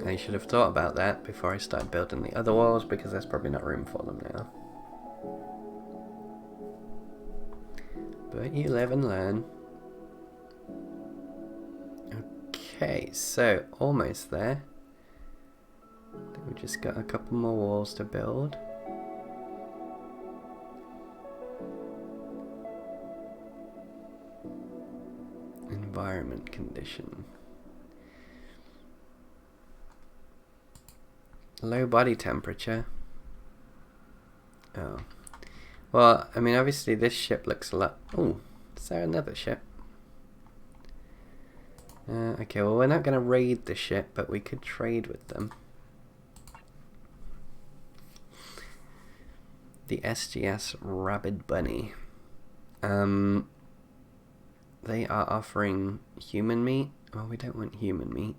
I should have thought about that before I started building the other walls, because there's probably not room for them now. But you live and learn. Okay, so almost there. I think we just got a couple more walls to build. Environment condition. Low body temperature. Oh. Well, I mean, obviously this ship looks a lot... Oh, is there another ship? Okay, well, we're not going to raid the ship, but we could trade with them. The SGS Rabid Bunny. They are offering human meat. Well, we don't want human meat.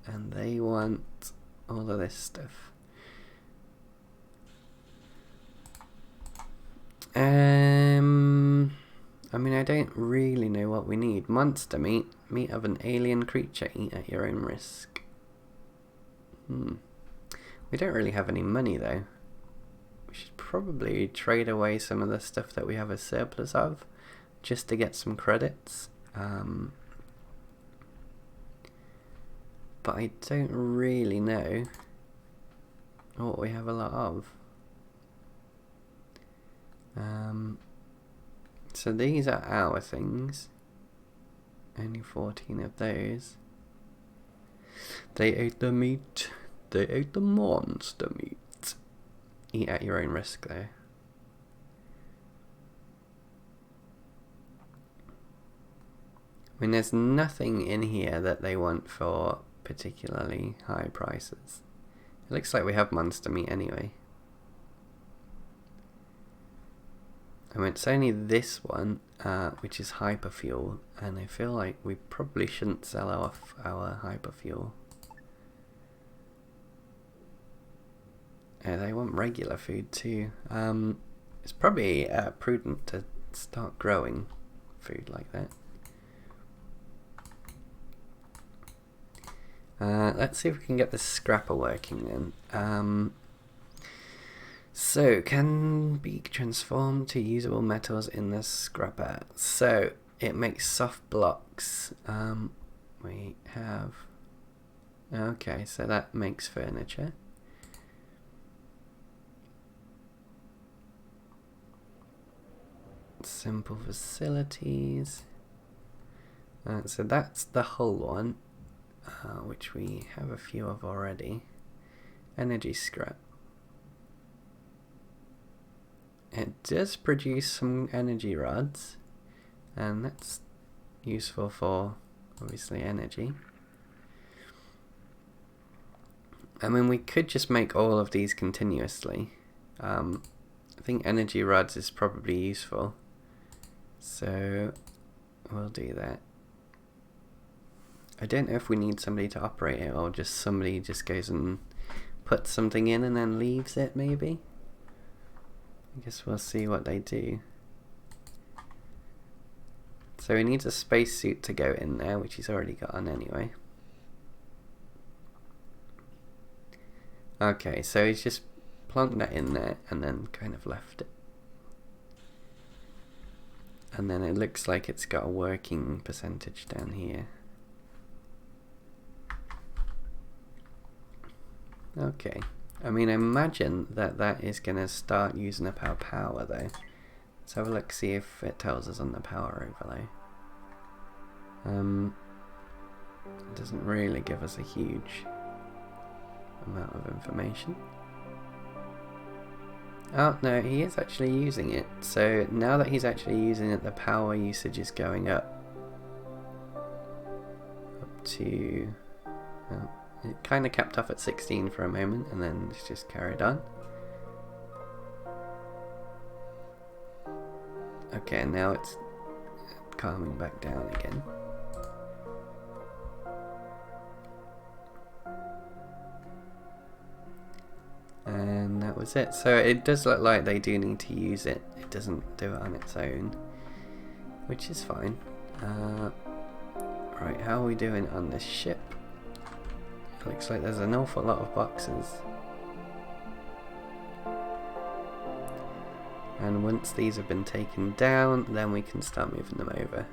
And they want all of this stuff. I mean, I don't really know what we need. Monster meat. Meat of an alien creature. Eat at your own risk. We don't really have any money, though. We should probably trade away some of the stuff that we have a surplus of, just to get some credits. But I don't really know what we have a lot of. So these are our things. Only 14 of those. They ate the meat. They ate the monster meat. Eat at your own risk, though. I mean, there's nothing in here that they want for particularly high prices. It looks like we have monster meat anyway. I mean, it's only this one, which is hyperfuel, and I feel like we probably shouldn't sell off our hyperfuel. Yeah, they want regular food too. It's probably prudent to start growing food like that. Let's see if we can get this scrapper working then. So, can be transformed to usable metals in the scrapper. So, it makes soft blocks. We have... Okay, so that makes furniture. Simple facilities. So that's the whole one, which we have a few of already. Energy scrap. It does produce some energy rods, and that's useful for, obviously, energy. I mean, we could just make all of these continuously. I think energy rods is probably useful, so we'll do that. I don't know if we need somebody to operate it, or just somebody just goes and puts something in and then leaves it, maybe. I guess we'll see what they do. So he needs a spacesuit to go in there, which he's already got on anyway. Okay, so he's just plonked that in there and then kind of left it. And then it looks like it's got a working percentage down here. Okay. I mean, I imagine that that is going to start using up our power, though. Let's have a look, see if it tells us on the power overlay. It doesn't really give us a huge amount of information. Oh, no, he is actually using it. So now that he's actually using it, the power usage is going up. Up to... Oh. It kind of kept off at 16 for a moment and then it's just carried on. Okay, now it's calming back down again. And that was it. So it does look like they do need to use it. It doesn't do it on its own, which is fine. Right, how are we doing on this ship? Looks like there's an awful lot of boxes. And once these have been taken down, then we can start moving them over.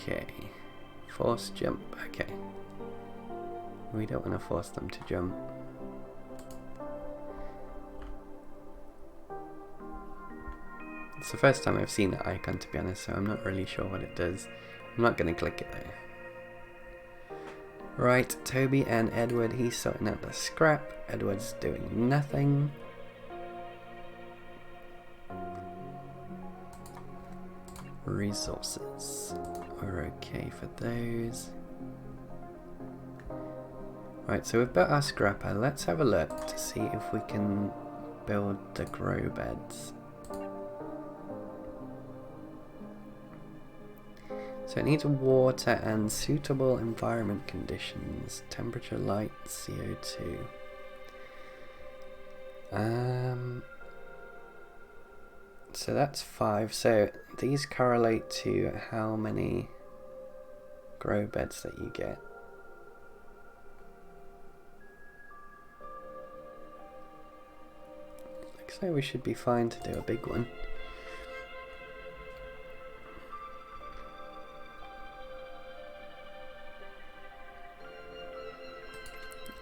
Okay. Force jump. Okay. We don't want to force them to jump. It's the first time I've seen that icon, to be honest, so I'm not really sure what it does. I'm not going to click it though. Right, Toby and Edward, he's sorting out the scrap. Edward's doing nothing. Resources. We're okay for those. Right, so we've built our scrapper. Let's have a look to see if we can build the grow beds. So it needs water and suitable environment conditions, temperature, light, CO2. So that's 5. So these correlate to how many grow beds that you get. Looks like we should be fine to do a big one.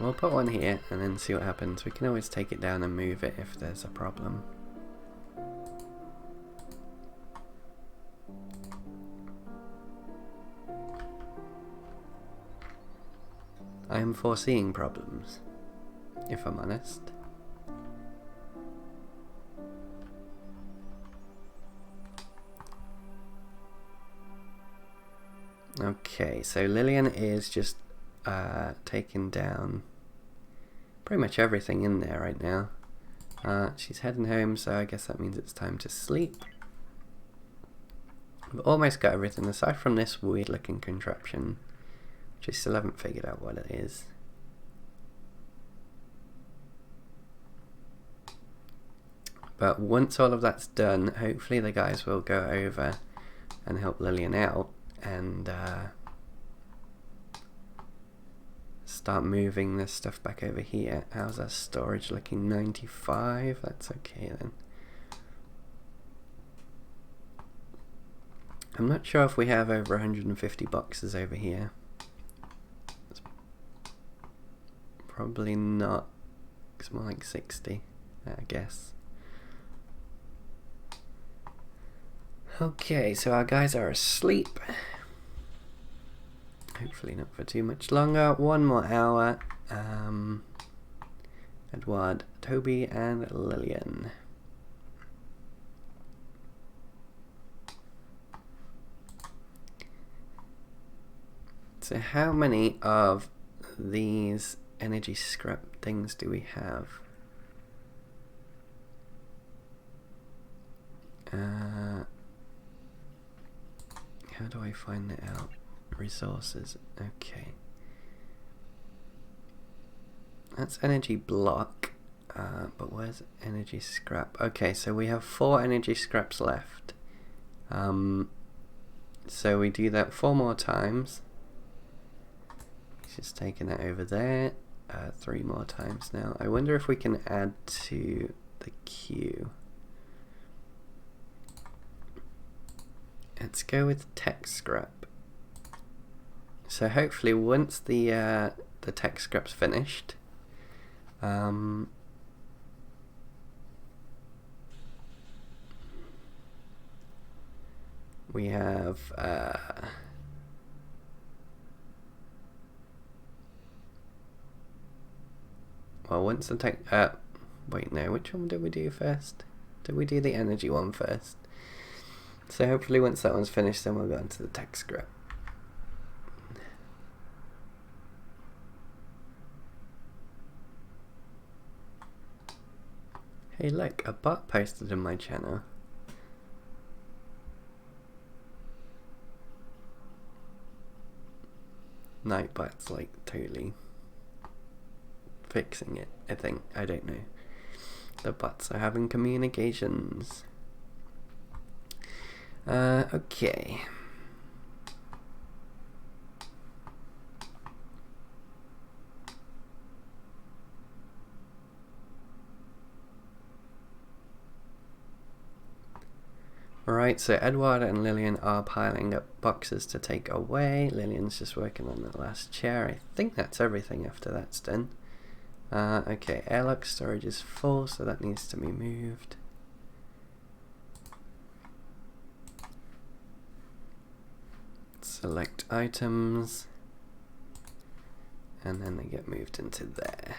We'll put one here and then see what happens. We can always take it down and move it if there's a problem. I am foreseeing problems, if I'm honest. Okay, so Lillian is just taking down pretty much everything in there right now. She's heading home, so I guess that means it's time to sleep. We've almost got everything aside from this weird looking contraption, which I still haven't figured out what it is. But once all of that's done, hopefully the guys will go over and help Lillian out and start moving this stuff back over here. How's our storage looking? 95? That's okay then. I'm not sure if we have over 150 boxes over here. It's probably not. It's more like 60, I guess. Okay, so our guys are asleep. Hopefully not for too much longer. One more hour. Edward, Toby, and Lillian. So how many of these energy scrap things do we have? How do I find that out? Resources. Okay. That's energy block. But where's energy scrap? Okay, so we have 4 energy scraps left. So we do that 4 more times. He's just taking that over there. 3 more times now. I wonder if we can add to the queue. Let's go with tech scrap. So hopefully once the tech scrap's finished, we have well, once the tech wait, no, which one did we do first? Did we do the energy one first? So hopefully once that one's finished, then we'll go into the tech scrap. Hey look, a bot posted in my channel. Nightbot's like totally fixing it, I think. I don't know. The bots are having communications. Okay. Alright, so Edward and Lillian are piling up boxes to take away. Lillian's just working on the last chair. I think that's everything after that's done. Okay, airlock storage is full, so that needs to be moved. Select items, and then they get moved into there.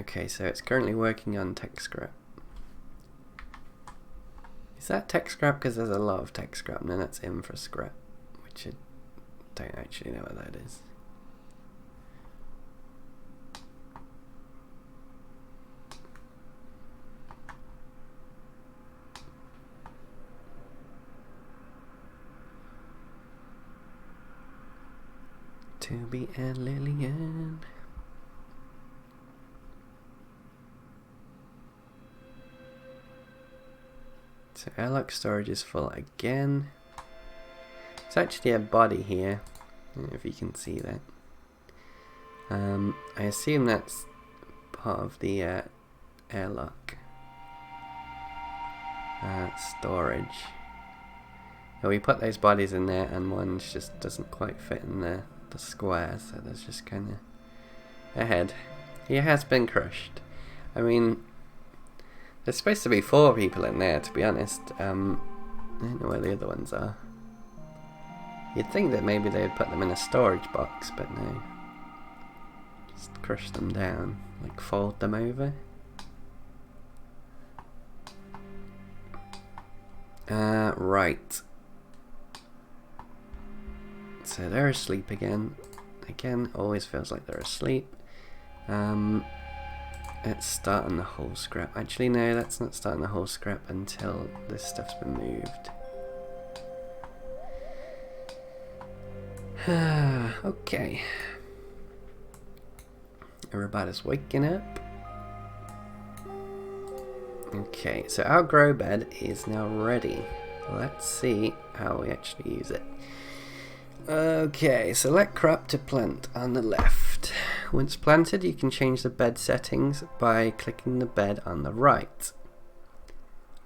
Okay, so it's currently working on tech scrap. Is that tech scrap? Because there's a lot of tech scrap, and then that's infra scrap, which I don't actually know what that is. Toby and Lillian. So airlock storage is full again. It's actually a body here. I don't know if you can see that. I assume that's part of the airlock storage. Yeah, we put those bodies in there, and one just doesn't quite fit in the square, so there's just kind of a head. He has been crushed. I mean, there's supposed to be 4 people in there, to be honest. I don't know where the other ones are. You'd think that maybe they would put them in a storage box, but no. Just crush them down, like fold them over. Right. So they're asleep again. Again, always feels like they're asleep. Let's start on the whole scrap. Actually, no, let's not start on the whole scrap until this stuff's been moved. Okay. Everybody's waking up. Okay, so our grow bed is now ready. Let's see how we actually use it. Okay, select crop to plant on the left. Once planted, you can change the bed settings by clicking the bed on the right.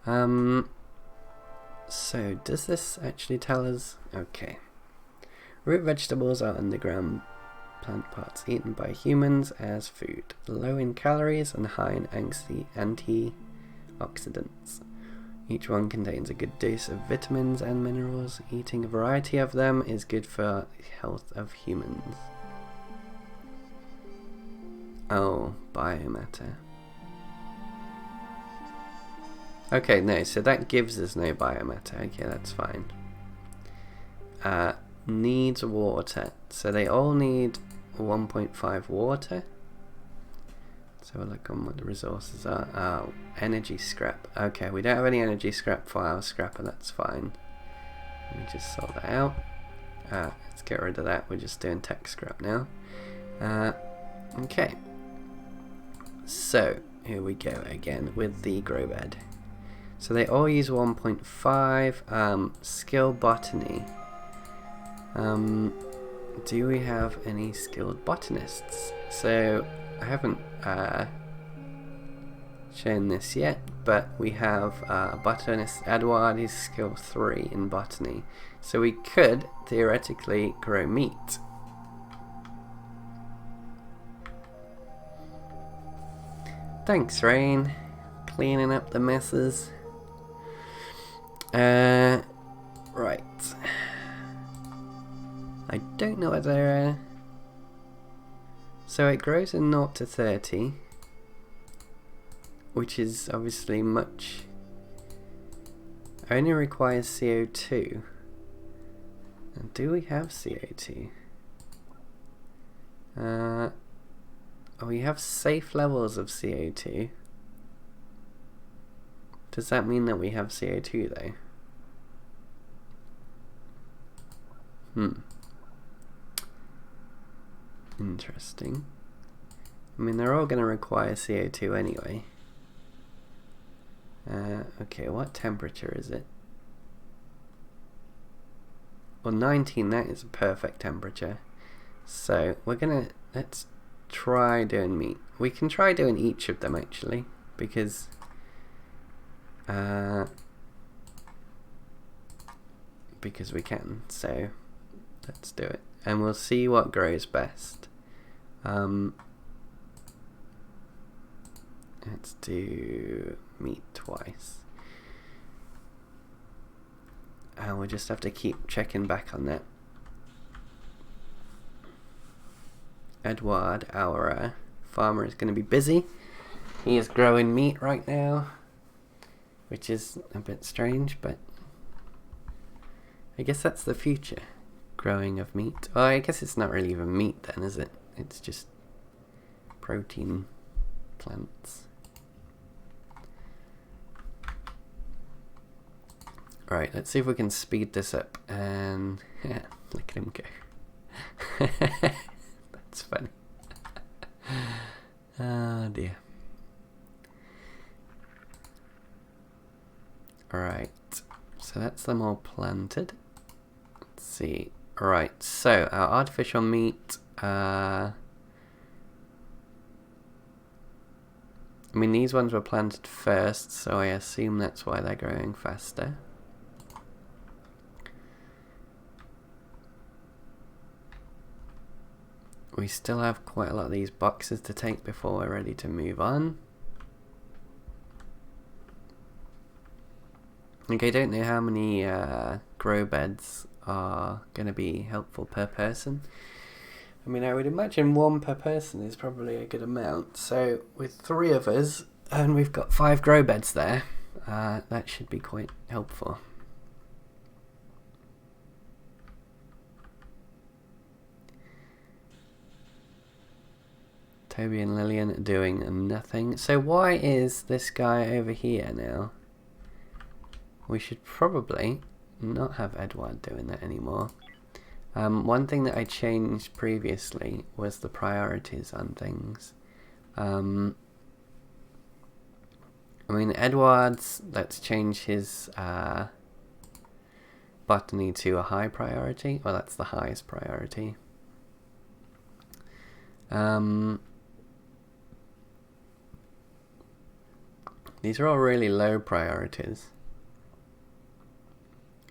So does this actually tell us? Okay. Root vegetables are underground plant parts eaten by humans as food, low in calories and high in antioxidants. Each one contains a good dose of vitamins and minerals. Eating a variety of them is good for the health of humans. Oh, biomatter. Okay, no, so that gives us no biomatter. Okay, that's fine. Needs water. So they all need 1.5 water. So we'll look on what the resources are. Oh, energy scrap. Okay, we don't have any energy scrap for our scrapper, that's fine. Let me just sort that out. Let's get rid of that. We're just doing tech scrap now. Okay. So, here we go again with the grow bed. So they all use 1.5. Skill botany. Do we have any skilled botanists? So, I haven't shown this yet, but we have a botanist, Edward, he's skill 3 in botany. So we could theoretically grow meat. Thanks, Rain. Cleaning up the messes. Right. I don't know whether... So it grows in 0 to 30, which is obviously much. Only requires CO2. And do we have CO2? Oh, we have safe levels of CO2. Does that mean that we have CO2 though? Interesting. I mean, they're all going to require CO2 anyway. Okay, what temperature is it? Well, 19, that is a perfect temperature. So, we're going to... Let's try doing meat. We can try doing each of them, actually. Because... because we can. So, let's do it. And we'll see what grows best. Let's do meat twice. And we'll just have to keep checking back on that. Edward, our farmer, is going to be busy. He is growing meat right now, which is a bit strange, but I guess that's the future. Growing of meat. Well, I guess it's not really even meat then, is it? It's just protein plants. Alright, let's see if we can speed this up. And yeah, look at him go. That's funny. Oh dear. Alright, so that's them all planted. Let's see. Alright, so our artificial meat, I mean, these ones were planted first, so I assume that's why they're growing faster. We still have quite a lot of these boxes to take before we're ready to move on. Okay, I don't know how many grow beds are going to be helpful per person. I mean, I would imagine 1 per person is probably a good amount. So with 3 of us, and we've got 5 grow beds there, that should be quite helpful. Toby and Lillian are doing nothing. So why is this guy over here now? We should probably not have Edward doing that anymore. One thing that I changed previously was the priorities on things. I mean, Edward's, let's change his botany to a high priority. Well, that's the highest priority. These are all really low priorities.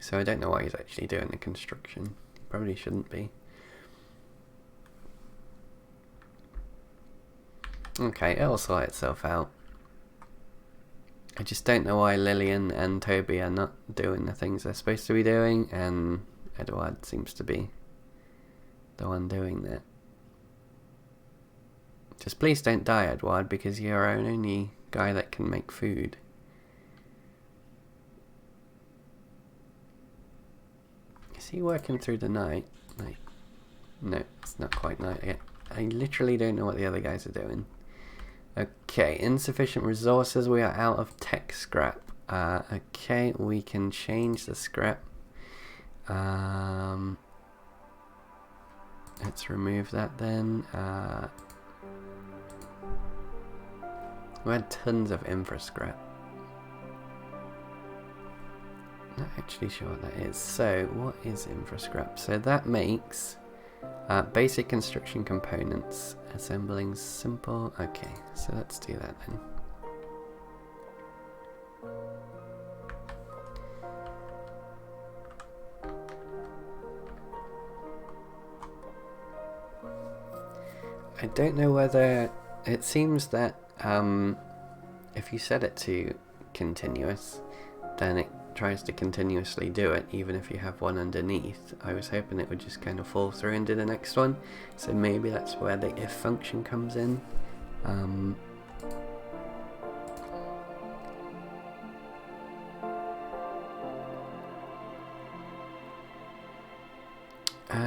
So I don't know why he's actually doing the construction. He probably shouldn't be. Okay, it'll sort itself out. I just don't know why Lillian and Toby are not doing the things they're supposed to be doing, and Edward seems to be the one doing that. Just please don't die, Edward, because you're our only guy that can make food. Is he working through the night? Like, no, it's not quite night yet. I literally don't know what the other guys are doing. Okay, insufficient resources. We are out of tech scrap. Okay, we can change the scrap. Let's remove that then. We had tons of infra scrap. Not actually sure what that is. So, what is infra scrap? So that makes basic construction components. Assembling simple. Okay, so let's do that then. I don't know whether it seems that if you set it to continuous, then it tries to continuously do it even if you have one underneath. I was hoping it would just kind of fall through and do the next one, so maybe that's where the if function comes in.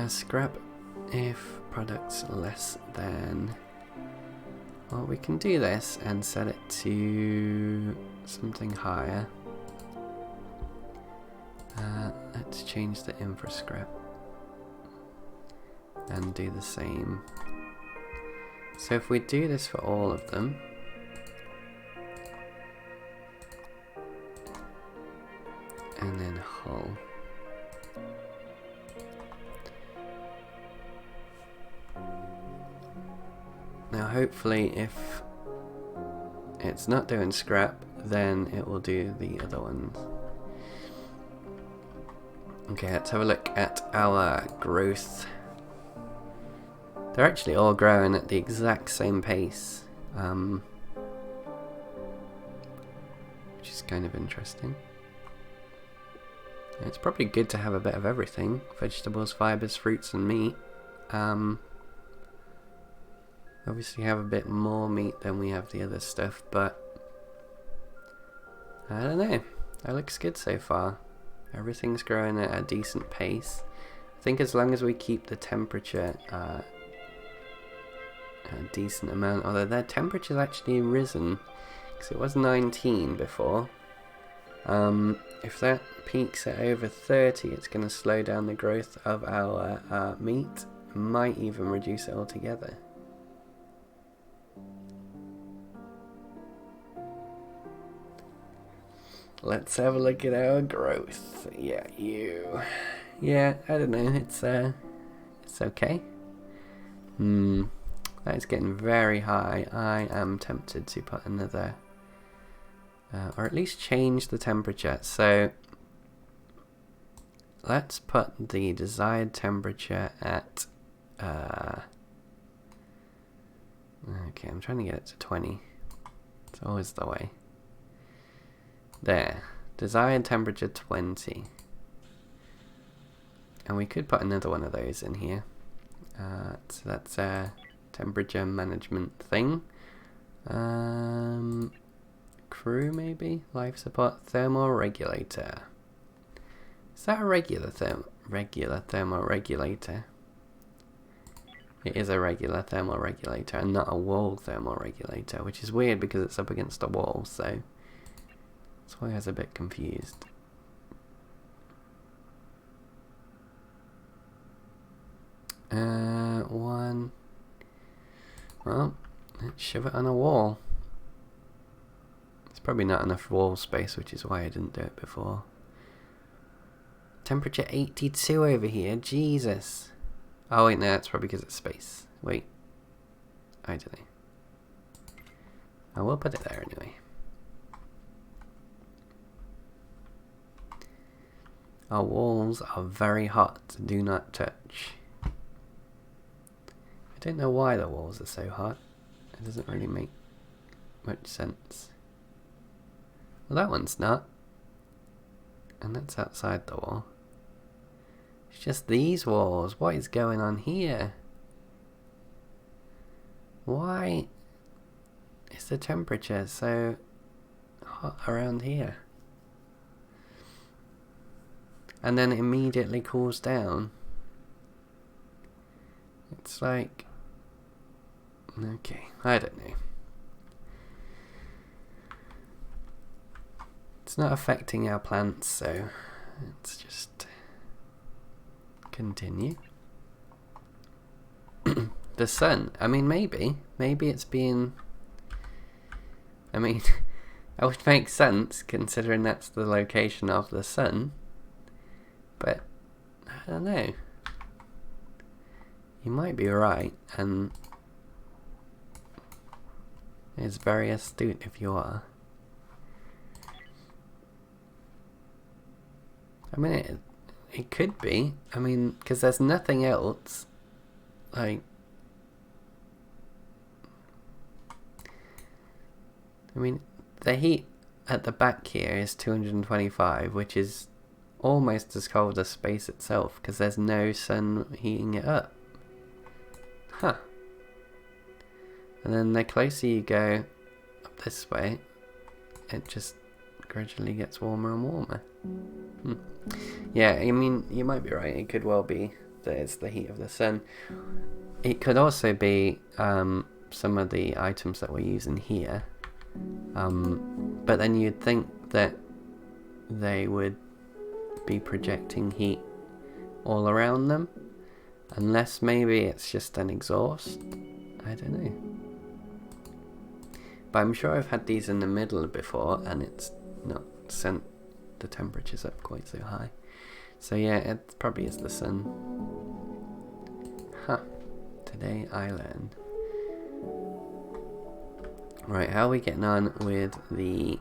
Scrap if products less than. Well, we can do this and set it to something higher. Let's change the infra scrap and do the same. So if we do this for all of them, and then hull. Now hopefully if it's not doing scrap, then it will do the other ones. Okay, let's have a look at our growth. They're actually all growing at the exact same pace, which is kind of interesting. It's probably good to have a bit of everything. Vegetables, fibres, fruits and meat. Obviously have a bit more meat than we have the other stuff, but I don't know. That looks good so far. Everything's growing at a decent pace. I think as long as we keep the temperature a decent amount, although their temperature's actually risen, because it was 19 before. If that peaks at over 30, it's going to slow down the growth of our meat, might even reduce it altogether. Let's have a look at our growth. Yeah, you. Yeah, I don't know. It's okay. That is getting very high. I am tempted to put another, or at least change the temperature. So let's put the desired temperature at. Okay, I'm trying to get it to 20. It's always the way. There, desired temperature 20, and we could put another one of those in here. So that's a temperature management thing. Crew maybe, life support, thermal regulator. Is that a regular thermal regulator? it is a regular thermal regulator and not a wall thermal regulator, which is weird because it's up against a wall, so that's why I was a bit confused. One. Well, let's shove it on a wall. It's probably not enough wall space, which is why I didn't do it before. Temperature 82 over here, Jesus. Oh wait, no, that's probably because it's space. Wait, I don't know. I will put it there anyway. Our walls are very hot, do not touch. I don't know why the walls are so hot. It doesn't really make much sense. Well, that one's not. And that's outside the wall. It's just these walls. What is going on here? Why is the temperature so hot around here? And then it immediately cools down. It's like... okay, I don't know. It's not affecting our plants, so let's just continue. The sun, I mean, maybe it's being... I mean, that would make sense considering that's the location of the sun, but I don't know. You might be right, and it's very astute if you are. I mean, it could be. I mean, because there's nothing else. Like, I mean, the heat at the back here is 225, which is almost as cold as space itself, because there's no sun heating it up. Huh. And then the closer you go up this way, it just gradually gets warmer and warmer. Yeah, I mean, you might be right. It could well be that it's the heat of the sun. It could also be some of the items that we're using here. But then you'd think that they would be projecting heat all around them. Unless maybe it's just an exhaust. I don't know. But I'm sure I've had these in the middle before and it's not sent the temperatures up quite so high. So yeah, it probably is the sun. Huh. Today I learned. Right, how are we getting on with the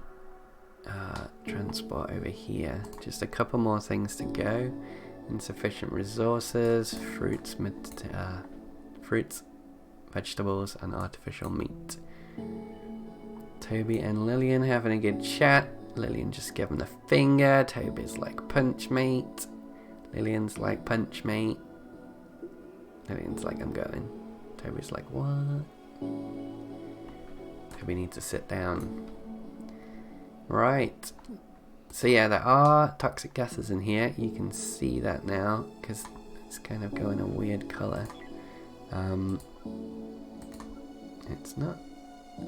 transport over here? Just a couple more things to go. Insufficient resources, fruits, vegetables, and artificial meat. Toby and Lillian having a good chat. Lillian just giving the finger. Toby's like, punch mate. Lillian's like, punch mate. Lillian's like, I'm going. Toby's like, what? Toby needs to sit down. Right. So yeah, there are toxic gases in here. You can see that now because it's kind of going a weird colour. It's not.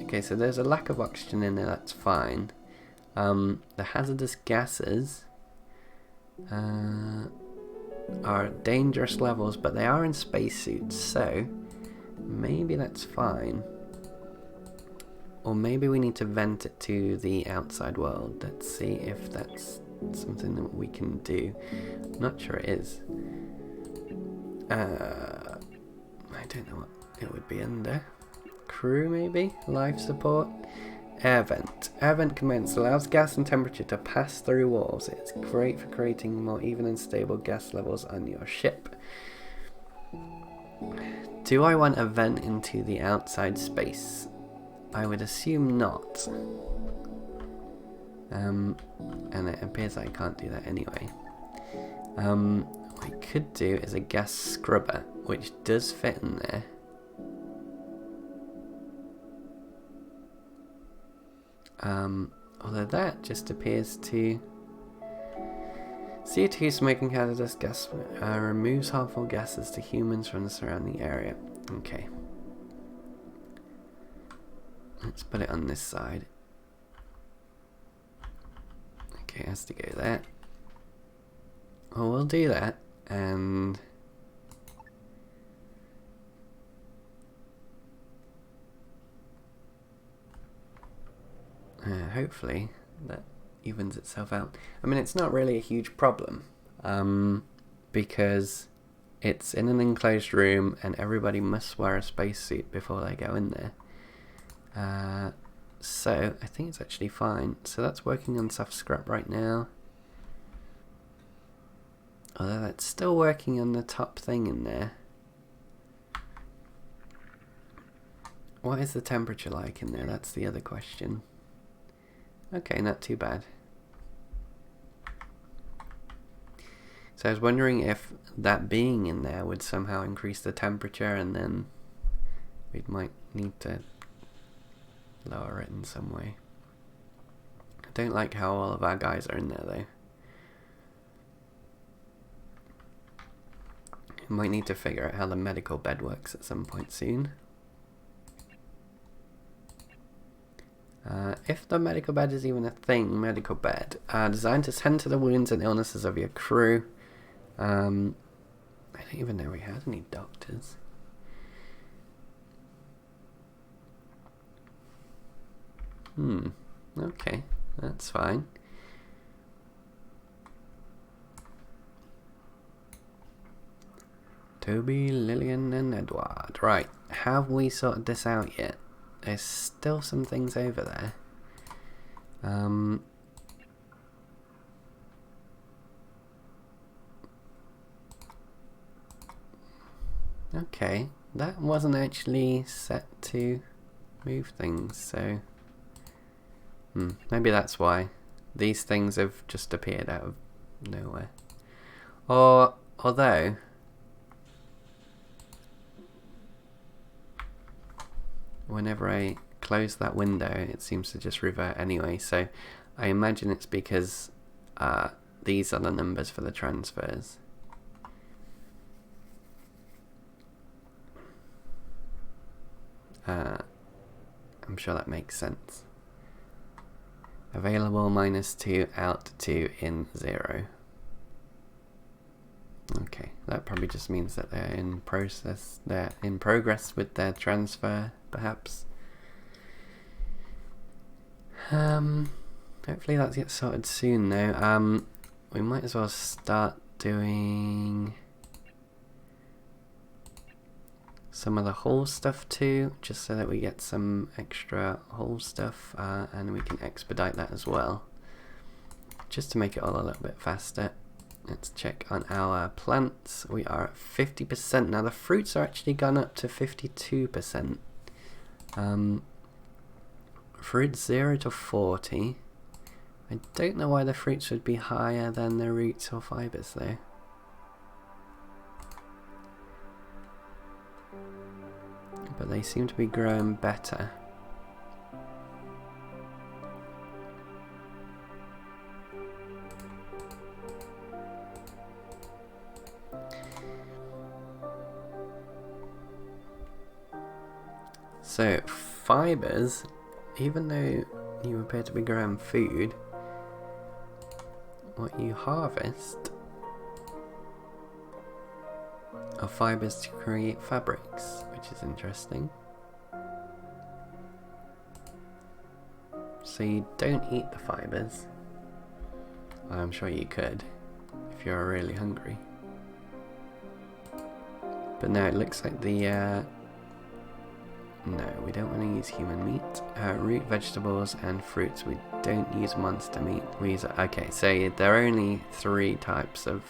Okay, so there's a lack of oxygen in there. That's fine. The hazardous gases are dangerous levels, but they are in spacesuits, so maybe that's fine. Or maybe we need to vent it to the outside world. Let's see if that's something that we can do. I'm not sure it is. I don't know what it would be under. Crew maybe? Life support? Air vent. Air vent commenced. Allows gas and temperature to pass through walls. It's great for creating more even and stable gas levels on your ship. Do I want a vent into the outside space? I would assume not. And it appears I can't do that anyway. What I could do is a gas scrubber, which does fit in there. Although that just appears to... CO2 smoking hazardous gas removes harmful gases to humans from the surrounding area. Okay. Let's put it on this side. Okay, it has to go there. Well, we'll do that, and hopefully that evens itself out. I mean, it's not really a huge problem, because it's in an enclosed room and everybody must wear a spacesuit before they go in there. So I think it's actually fine. So that's working on soft scrap right now. Although that's still working on the top thing in there. What is the temperature like in there? That's the other question. Okay, not too bad. So I was wondering if that being in there would somehow increase the temperature, and then we might need to lower it in some way. I don't like how all of our guys are in there though. We might need to figure out how the medical bed works at some point soon. If the medical bed is even a thing, medical bed. Designed to tend to the wounds and illnesses of your crew. I don't even know we had any doctors. Okay, that's fine. Toby, Lillian, and Edward. Right, have we sorted this out yet? There's still some things over there. Okay, that wasn't actually set to move things, so maybe that's why. These things have just appeared out of nowhere. Or, although, whenever I close that window, it seems to just revert anyway, so I imagine it's because these are the numbers for the transfers. I'm sure that makes sense. Available -2, out 2, in 0. Okay, that probably just means that they're in process. They're in progress with their transfer, perhaps. Hopefully that gets sorted soon, though. We might as well start doing some of the hull stuff too, just so that we get some extra hull stuff, and we can expedite that as well, just to make it all a little bit faster. Let's check on our plants. We are at 50%. Now the fruits are actually gone up to 52%. Fruits 0 to 40. I don't know why the fruits would be higher than the roots or fibres though. But they seem to be growing better. So, fibres, even though you appear to be growing food, what you harvest are fibres to create fabrics, which is interesting. So you don't eat the fibres. Well, I'm sure you could if you're really hungry. But no, it looks like the no, we don't want to use human meat. Root vegetables and fruits, we don't use monster meat. We use, okay, so there are only 3 types of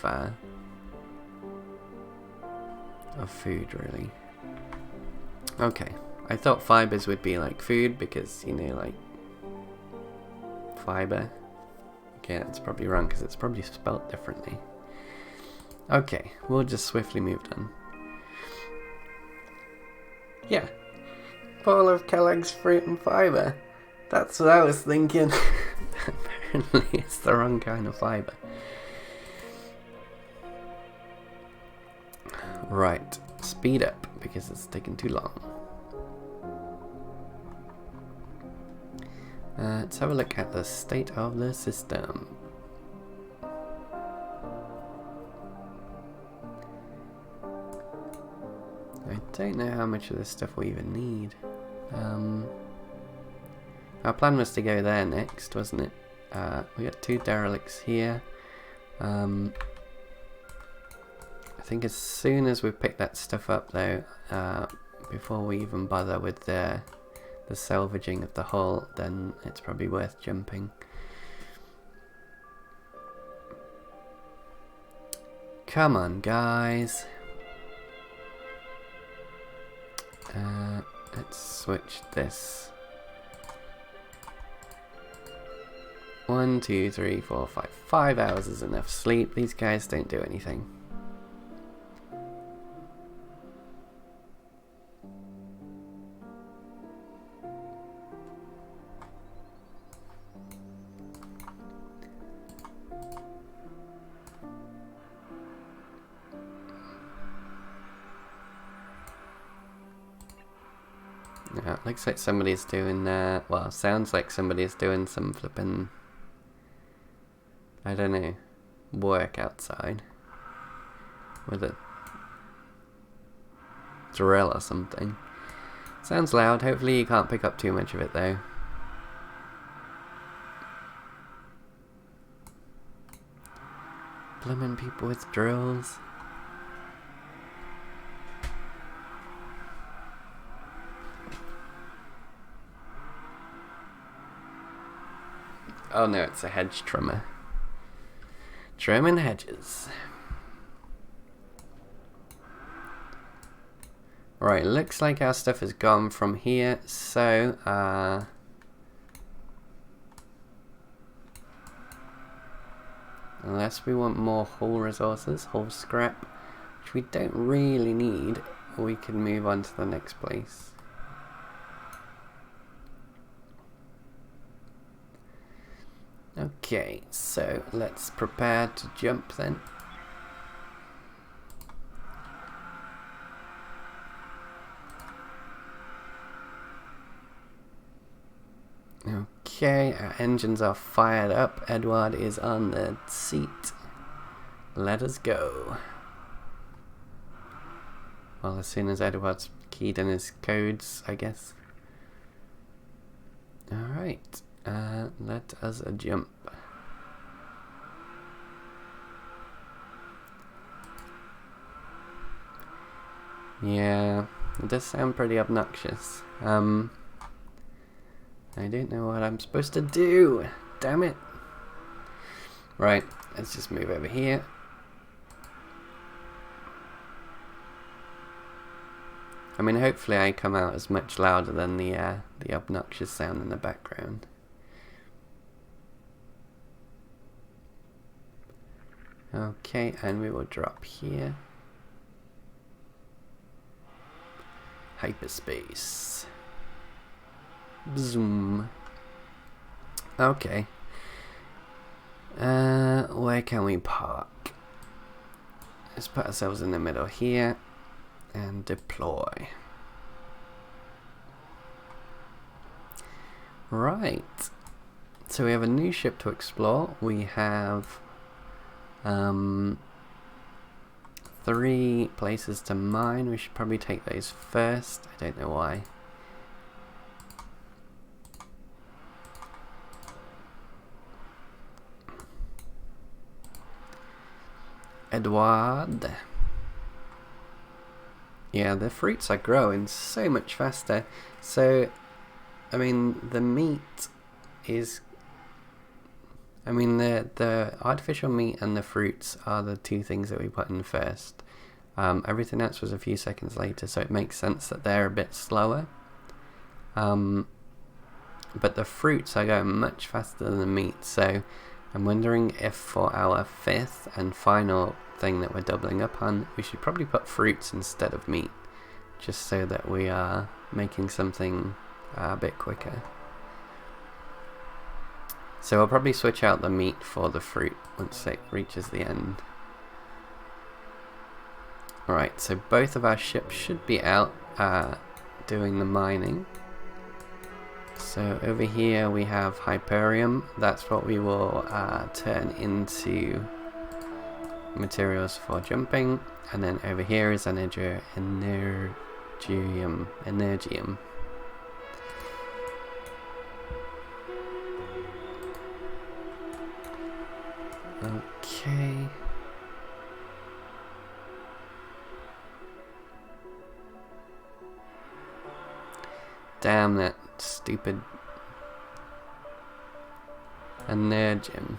food, really. Okay, I thought fibres would be like food because, you know, like fibre. Okay, that's probably wrong because it's probably spelt differently. Okay, we'll just swiftly move on. Yeah, bowl of Kellogg's fruit and fibre. That's what I was thinking. Apparently it's the wrong kind of fibre. Right, speed up. because it's taken too long. Let's have a look at the state of the system. I don't know how much of this stuff we even need. Our plan was to go there next, wasn't it? We got 2 derelicts here. I think as soon as we pick that stuff up though, before we even bother with the salvaging of the hull, then it's probably worth jumping. Come on, guys. Let's switch this. 1, 2, 3, 4, 5. 5 hours is enough sleep. These guys don't do anything. Yeah, it looks like somebody's doing, well, sounds like somebody's doing some flipping, I don't know, work outside with a drill or something. Sounds loud. Hopefully you can't pick up too much of it though. Blooming people with drills. Oh no, it's a hedge trimmer. Trimming hedges. Right, looks like our stuff has gone from here, so unless we want more hull resources, hull scrap, which we don't really need, we can move on to the next place. Okay, so let's prepare to jump then. Okay, our engines are fired up. Edward is on the seat. Let us go. Well, as soon as Edward's keyed in his codes, I guess. Alright. Let us jump. Yeah, it does sound pretty obnoxious. I don't know what I'm supposed to do. Damn it. Right, let's just move over here. I mean, hopefully I come out as much louder than the obnoxious sound in the background. Okay, and we will drop here. Hyperspace. Zoom. Okay. Where can we park? Let's put ourselves in the middle here and deploy. Right. So we have a new ship to explore. We have 3 places to mine. We should probably take those first. I don't know why. Edward. Yeah, the fruits are growing so much faster. So, I mean, the meat is... I mean, the artificial meat and the fruits are the 2 things that we put in first. Everything else was a few seconds later, so it makes sense that they're a bit slower. But the fruits are going much faster than the meat, so I'm wondering if for our 5th and final thing that we're doubling up on, we should probably put fruits instead of meat, just so that we are making something a bit quicker. So I'll probably switch out the meat for the fruit once it reaches the end. Alright, so both of our ships should be out doing the mining. So over here we have Hyperium. That's what we will turn into materials for jumping. And then over here is Energium. Okay. Damn that stupid Energium.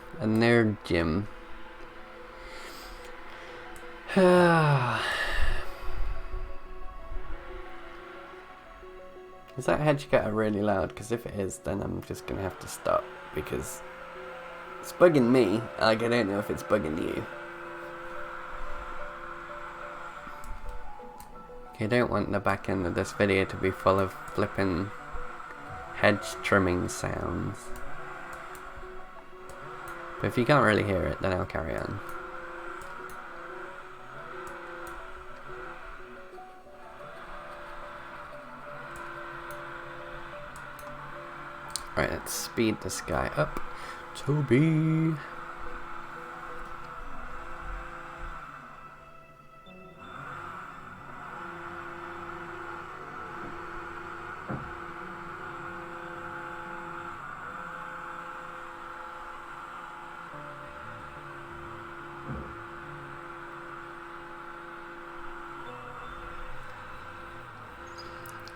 Is that hedge cutter really loud? Because if it is, then I'm just gonna have to stop because it's bugging me. Like, I don't know if it's bugging you. You don't want the back end of this video to be full of flipping hedge trimming sounds. But if you can't really hear it, then I'll carry on. Alright, let's speed this guy up. Toby!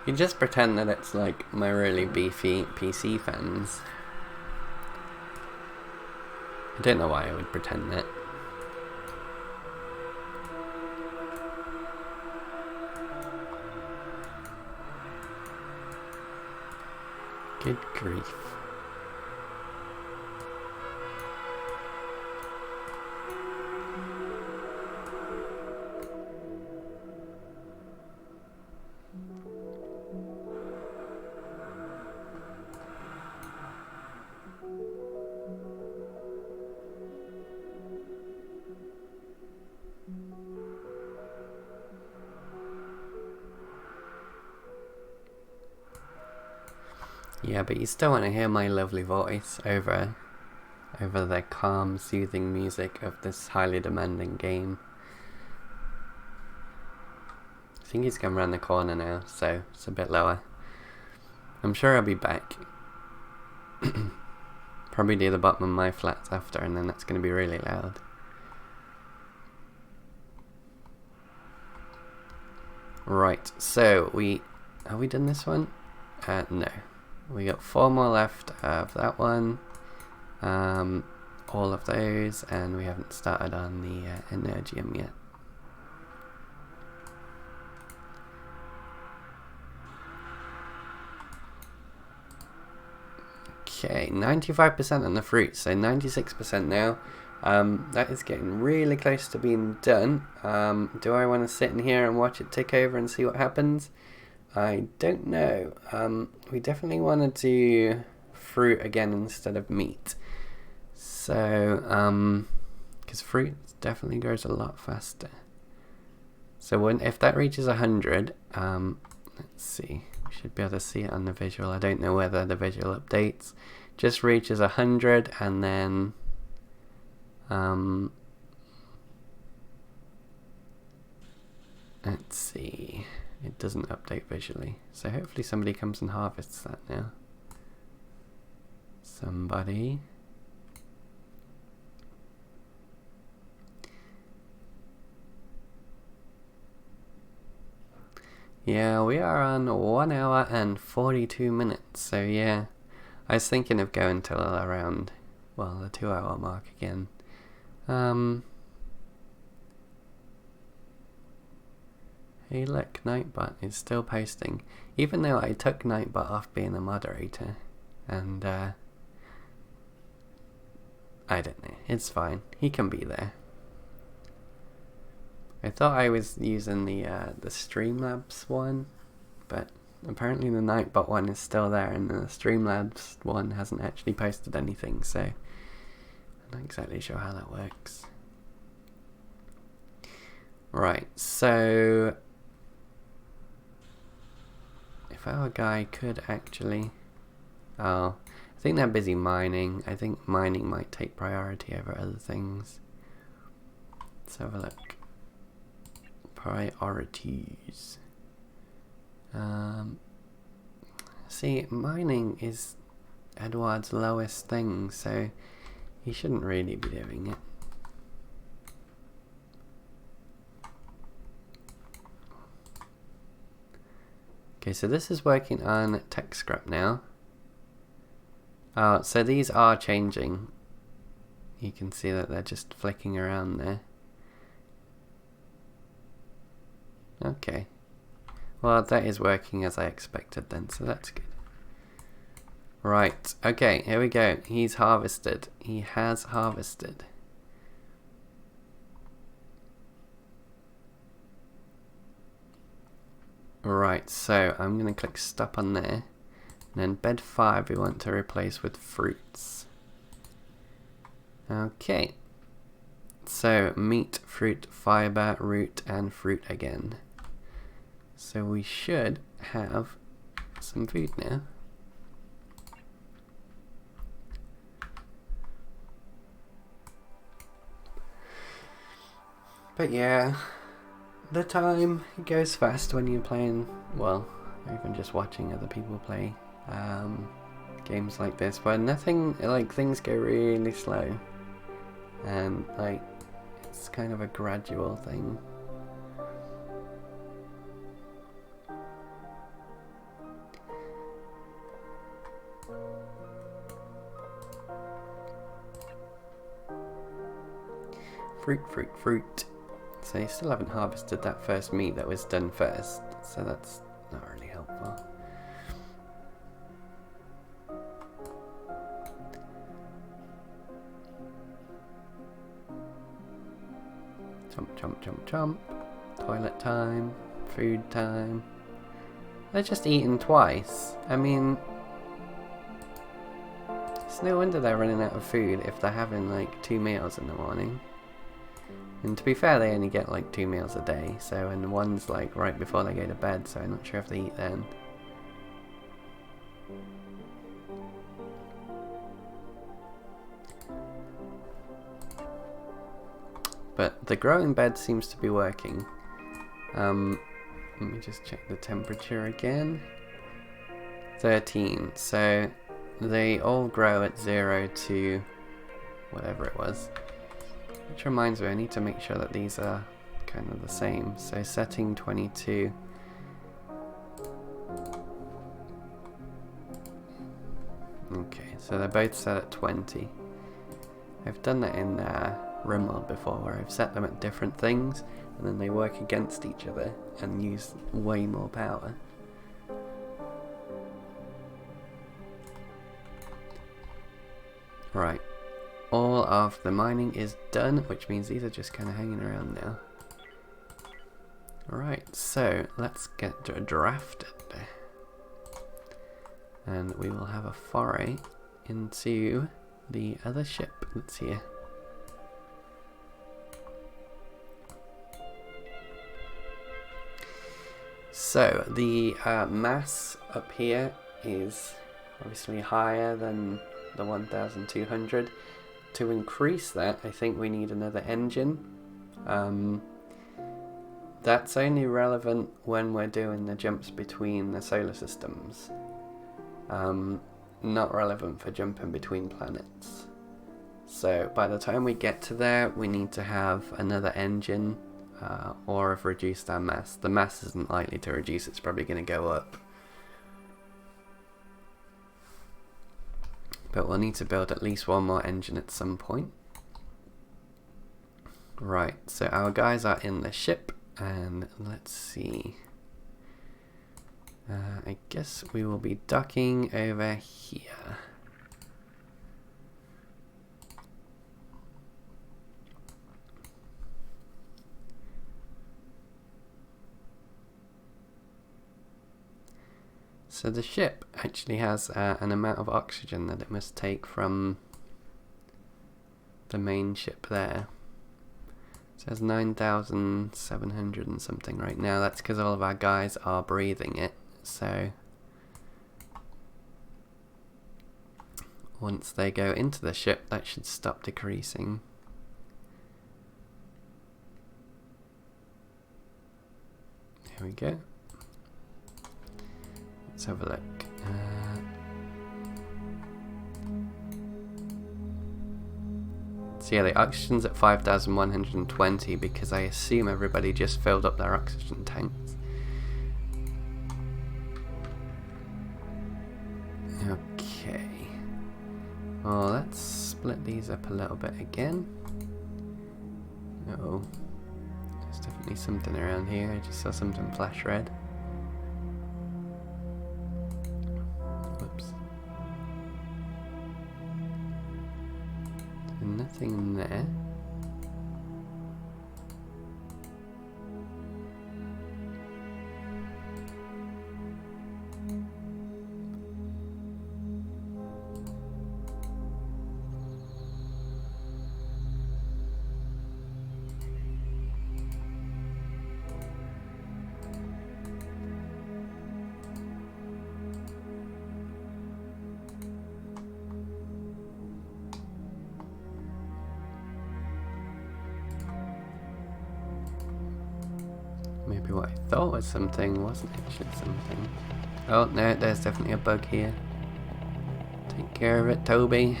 You just pretend that it's like my really beefy PC fans. I don't know why I would pretend that. Good grief. Yeah, but you still want to hear my lovely voice over the calm, soothing music of this highly demanding game. I think he's come around the corner now, so it's a bit lower. I'm sure I'll be back. Probably do the bottom of my flats after, and then that's going to be really loud. Right, so have we done this one? No. We got 4 more left of that one, all of those, and we haven't started on the Energium yet. Okay, 95% on the fruit, so 96% now. That is getting really close to being done. Do I want to sit in here and watch it tick over and see what happens? I don't know. We definitely want to do fruit again instead of meat. So, because fruit definitely grows a lot faster. So if that reaches 100, let's see. We should be able to see it on the visual. I don't know whether the visual updates. Just reaches 100 and then let's see. It doesn't update visually, so hopefully somebody comes and harvests that now. Somebody. Yeah, we are on 1 hour and 42 minutes, so yeah. I was thinking of going till around, well, the 2 hour mark again. Hey look, Nightbot is still posting, even though I took Nightbot off being a moderator, and I don't know, it's fine, he can be there. I thought I was using the Streamlabs one, but apparently the Nightbot one is still there, and the Streamlabs one hasn't actually posted anything, so I'm not exactly sure how that works. Right, so if our guy could actually... Oh, I think they're busy mining. I think mining might take priority over other things. Let's have a look. Priorities. See, mining is Edward's lowest thing, so he shouldn't really be doing it. Okay, so this is working on tech scrap now. So these are changing. You can see that they're just flicking around there. Okay. Well, that is working as I expected then, so that's good. Right, okay, here we go. He's harvested. He has harvested. Right, so I'm going to click stop on there. And then bed 5 we want to replace with fruits. Okay. So meat, fruit, fiber, root, and fruit again. So we should have some food now. But yeah, the time goes fast when you're playing, well, or even just watching other people play games like this, where nothing, like, things go really slow. And, like, it's kind of a gradual thing. Fruit, fruit, fruit. So you still haven't harvested that first meat that was done first, so that's not really helpful. Chomp, chomp, chomp, chomp. Toilet time. Food time. They're just eating twice. I mean, it's no wonder they're running out of food if they're having like 2 meals in the morning. And to be fair, they only get like 2 meals a day, so, and one's like right before they go to bed, so I'm not sure if they eat then. But the growing bed seems to be working. Let me just check the temperature again. 13, so they all grow at 0 to whatever it was. Which reminds me, I need to make sure that these are kind of the same. So setting 22. Okay, so they're both set at 20. I've done that in RimWorld before, where I've set them at different things, and then they work against each other and use way more power. Right. All of the mining is done, which means these are just kind of hanging around now. Alright, so let's get drafted. And we will have a foray into the other ship that's here. So the mass up here is obviously higher than the 1200. To increase that, I think we need another engine. That's only relevant when we're doing the jumps between the solar systems. Not relevant for jumping between planets. So by the time we get to there, we need to have another engine or have reduced our mass. The mass isn't likely to reduce, it's probably going to go up. But we'll need to build at least one more engine at some point. Right, so our guys are in the ship, and let's see. I guess we will be docking over here. So the ship actually has an amount of oxygen that it must take from the main ship there. It says 9,700 and something right now. That's because all of our guys are breathing it. So once they go into the ship, that should stop decreasing. Here we go. Let's have a look. So yeah, the oxygen's at 5,120 because I assume everybody just filled up their oxygen tanks. Okay. Well, let's split these up a little bit again. Uh-oh. There's definitely something around here. I just saw something flash red. Whoops. Nothing in there. Maybe what I thought was something wasn't actually something. Oh no, there's definitely a bug here. Take care of it, Toby.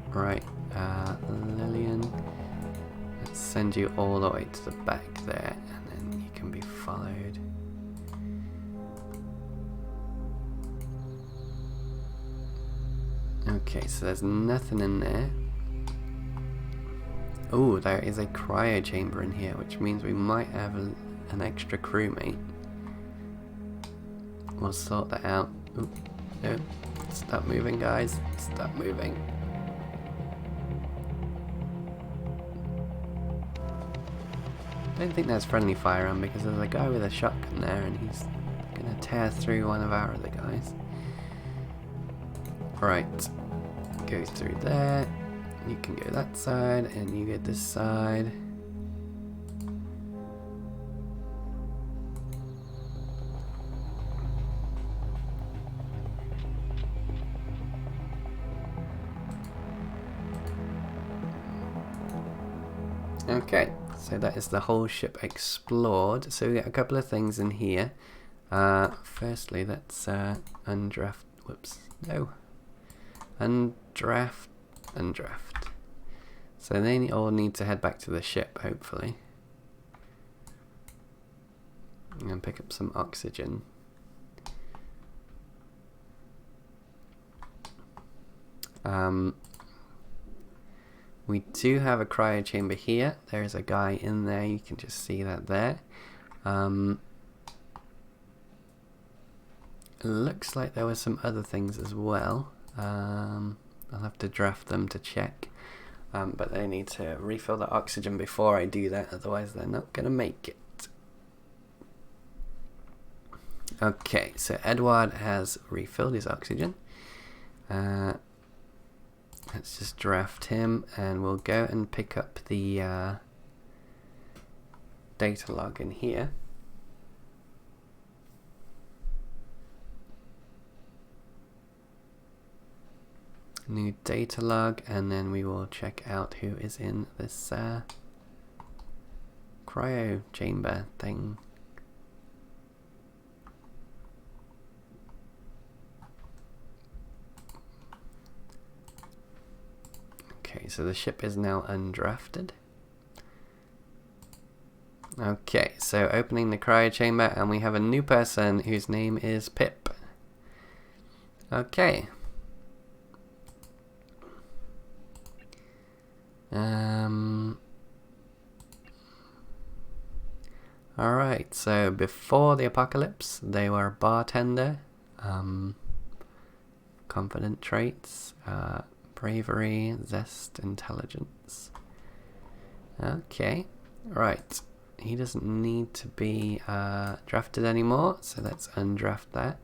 Right, Lillian. Let's send you all the way to the back there, and then you can be followed. Okay, so there's nothing in there. Oh, there is a cryo chamber in here, which means we might have an extra crewmate. We'll sort that out. Ooh, no, stop moving, guys. Stop moving. I don't think there's friendly fire on because there's a guy with a shotgun there, and he's gonna tear through one of our other guys. Right, go through there. You can go that side, and you go this side. Okay, so that is the whole ship explored. So we got a couple of things in here. Firstly, let's undraft. Whoops, no. Undraft. So they all need to head back to the ship, hopefully, and pick up some oxygen. We do have a cryo chamber here. There's a guy in there. You can just see that there. It looks like there were some other things as well. I'll have to draft them to check. But they need to refill the oxygen before I do that, otherwise they're not going to make it. Okay, so Edward has refilled his oxygen. Let's just draft him, and we'll go and pick up the data log in here. New data log, and then we will check out who is in this cryo chamber thing. Okay, so the ship is now undrafted. Okay, so opening the cryo chamber, and we have a new person whose name is Pip. Okay. Alright, so before the apocalypse, they were bartender, confident traits, bravery, zest, intelligence. Okay, right. He doesn't need to be drafted anymore, so let's undraft that.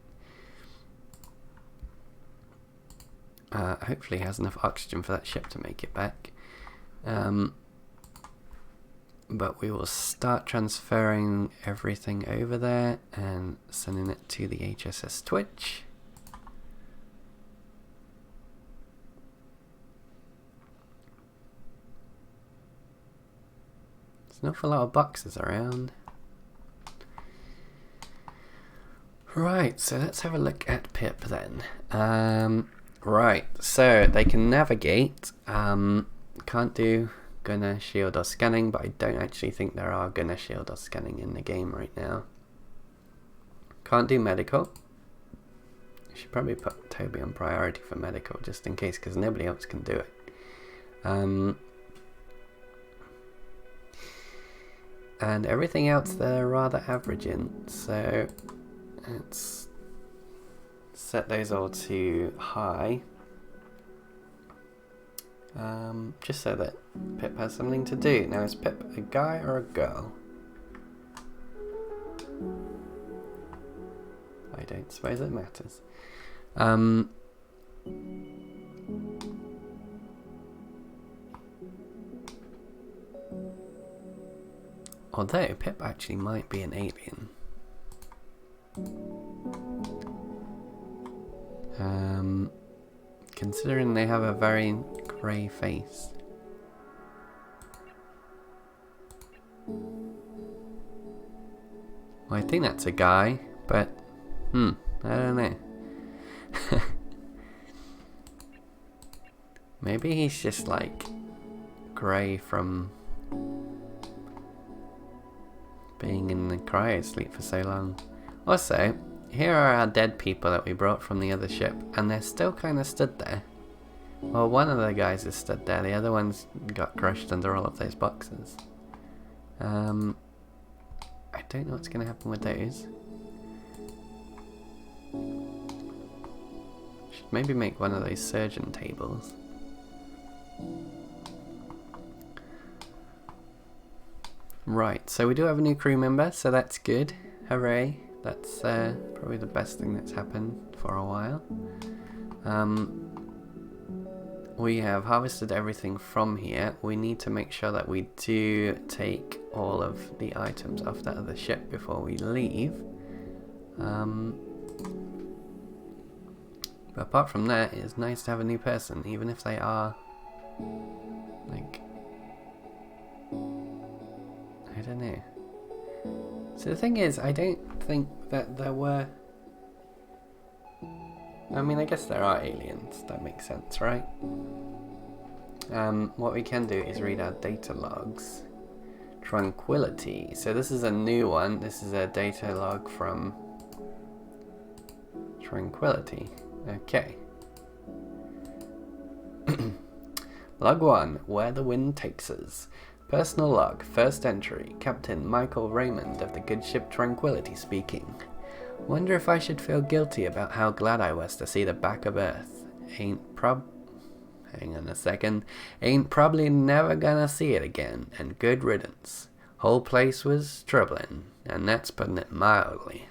Hopefully he has enough oxygen for that ship to make it back. But we will start transferring everything over there and sending it to the HSS Twitch. There's an awful lot of boxes around. Right, so let's have a look at Pip then. Right, so they can navigate. Can't do gunner, shield or scanning, but I don't actually think there are gunner, shield or scanning in the game right now. Can't do medical. I should probably put Toby on priority for medical just in case, because nobody else can do it. And everything else they're rather average in, so let's set those all to high. Just so that Pip has something to do. Now, is Pip a guy or a girl? I don't suppose it matters. Although Pip actually might be an alien. Considering they have a very grey face. Well, I think that's a guy, but I don't know. Maybe he's just like grey from being in the cryo sleep for so long. Also, here are our dead people that we brought from the other ship, and they're still kind of stood there. Well, one of the guys is stood there, the other one's got crushed under all of those boxes. I don't know what's going to happen with those. Should maybe make one of those surgeon tables. Right, so we do have a new crew member, so that's good. Hooray. That's probably the best thing that's happened for a while. We have harvested everything from here. We need to make sure that we do take all of the items off that other ship before we leave. But apart from that, it's nice to have a new person, even if they are like, I don't know. So the thing is, I don't think that there were... I mean, I guess there are aliens. That makes sense, right? What we can do is read our data logs. Tranquility. So this is a new one. This is a data log from Tranquility. Okay. Log 1. Where the wind takes us. Personal log, first entry, Captain Michael Raymond of the good ship Tranquility speaking. Wonder if I should feel guilty about how glad I was to see the back of Earth. Hang on a second. Ain't probably never gonna see it again, and good riddance. Whole place was troubling, and that's putting it mildly.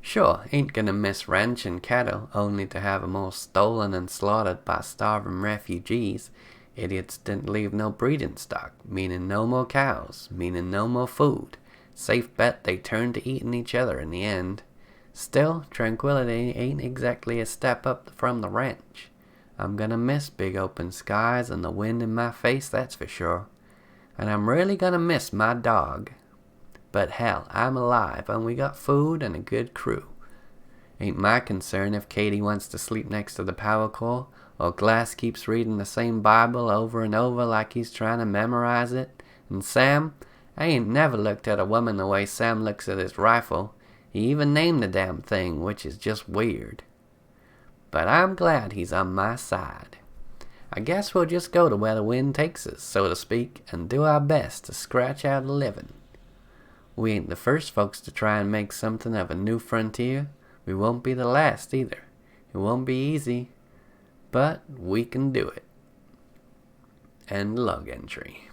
Sure, ain't gonna miss ranch and cattle, only to have 'em all stolen and slaughtered by starving refugees. Idiots didn't leave no breeding stock, meaning no more cows, meaning no more food. Safe bet they turned to eating each other in the end. Still, Tranquility ain't exactly a step up from the ranch. I'm gonna miss big open skies and the wind in my face, that's for sure. And I'm really gonna miss my dog. But hell, I'm alive and we got food and a good crew. Ain't my concern if Katie wants to sleep next to the power core, or Glass keeps reading the same Bible over and over like he's trying to memorize it. And Sam, I ain't never looked at a woman the way Sam looks at his rifle. He even named the damn thing, which is just weird. But I'm glad he's on my side. I guess we'll just go to where the wind takes us, so to speak, and do our best to scratch out a living. We ain't the first folks to try and make something of a new frontier. We won't be the last either. It won't be easy, but we can do it. End log entry.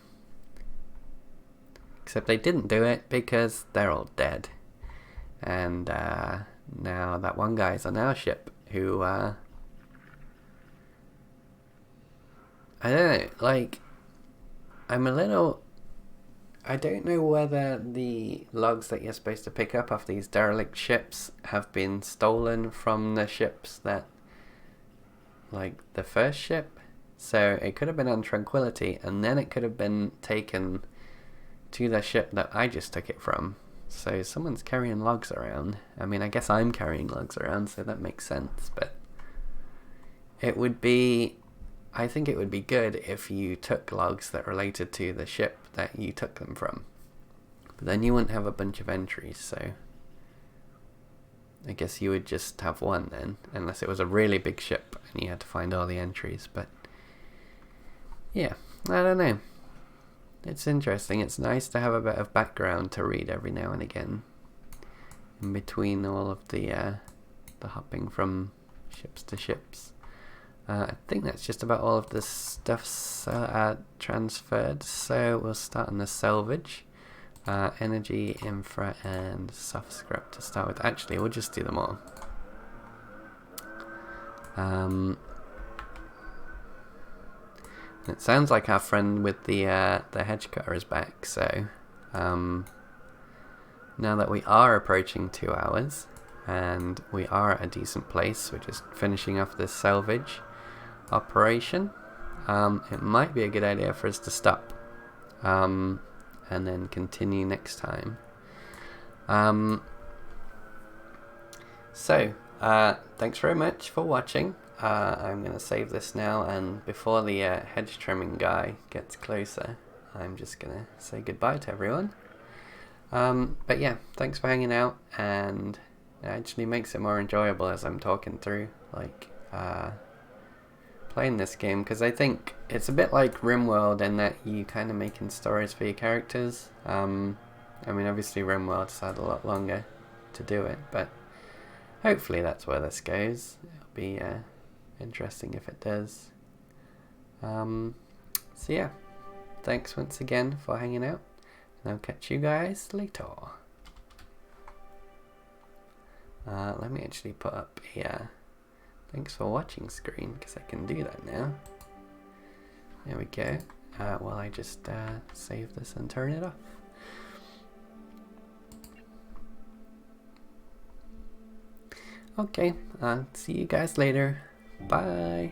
Except they didn't do it because they're all dead. And now that one guy's on our ship who, I don't know, like, I'm a little I don't know whether the logs that you're supposed to pick up off these derelict ships have been stolen from the ships that, like the first ship. So it could have been on Tranquility, and then it could have been taken to the ship that I just took it from. So someone's carrying logs around. I mean, I guess I'm carrying logs around, so that makes sense, but it would be... I think it would be good if you took logs that related to the ship that you took them from. But then you wouldn't have a bunch of entries, so... I guess you would just have one then, unless it was a really big ship and you had to find all the entries, but... yeah, I don't know. It's interesting. It's nice to have a bit of background to read every now and again. In between all of the hopping from ships to ships. I think that's just about all of the stuff's transferred, so we'll start on the salvage. Energy, infra, and soft scrap to start with. Actually, we'll just do them all. It sounds like our friend with the hedge cutter is back, so now that we are approaching 2 hours and we are at a decent place, we're just finishing off this salvage operation, it might be a good idea for us to stop and then continue next time. So thanks very much for watching. I'm going to save this now, and before the hedge trimming guy gets closer, I'm just going to say goodbye to everyone. But yeah, thanks for hanging out, and it actually makes it more enjoyable as I'm talking through, like, playing this game, because I think it's a bit like RimWorld in that you kind of making stories for your characters. I mean, obviously RimWorld's had a lot longer to do it, but hopefully that's where this goes. It'll be interesting if it does. So yeah, thanks once again for hanging out, and I'll catch you guys later. Let me actually put up a thanks for watching screen, because I can do that now. There we go. While I just save this and turn it off. Okay, see you guys later. Bye.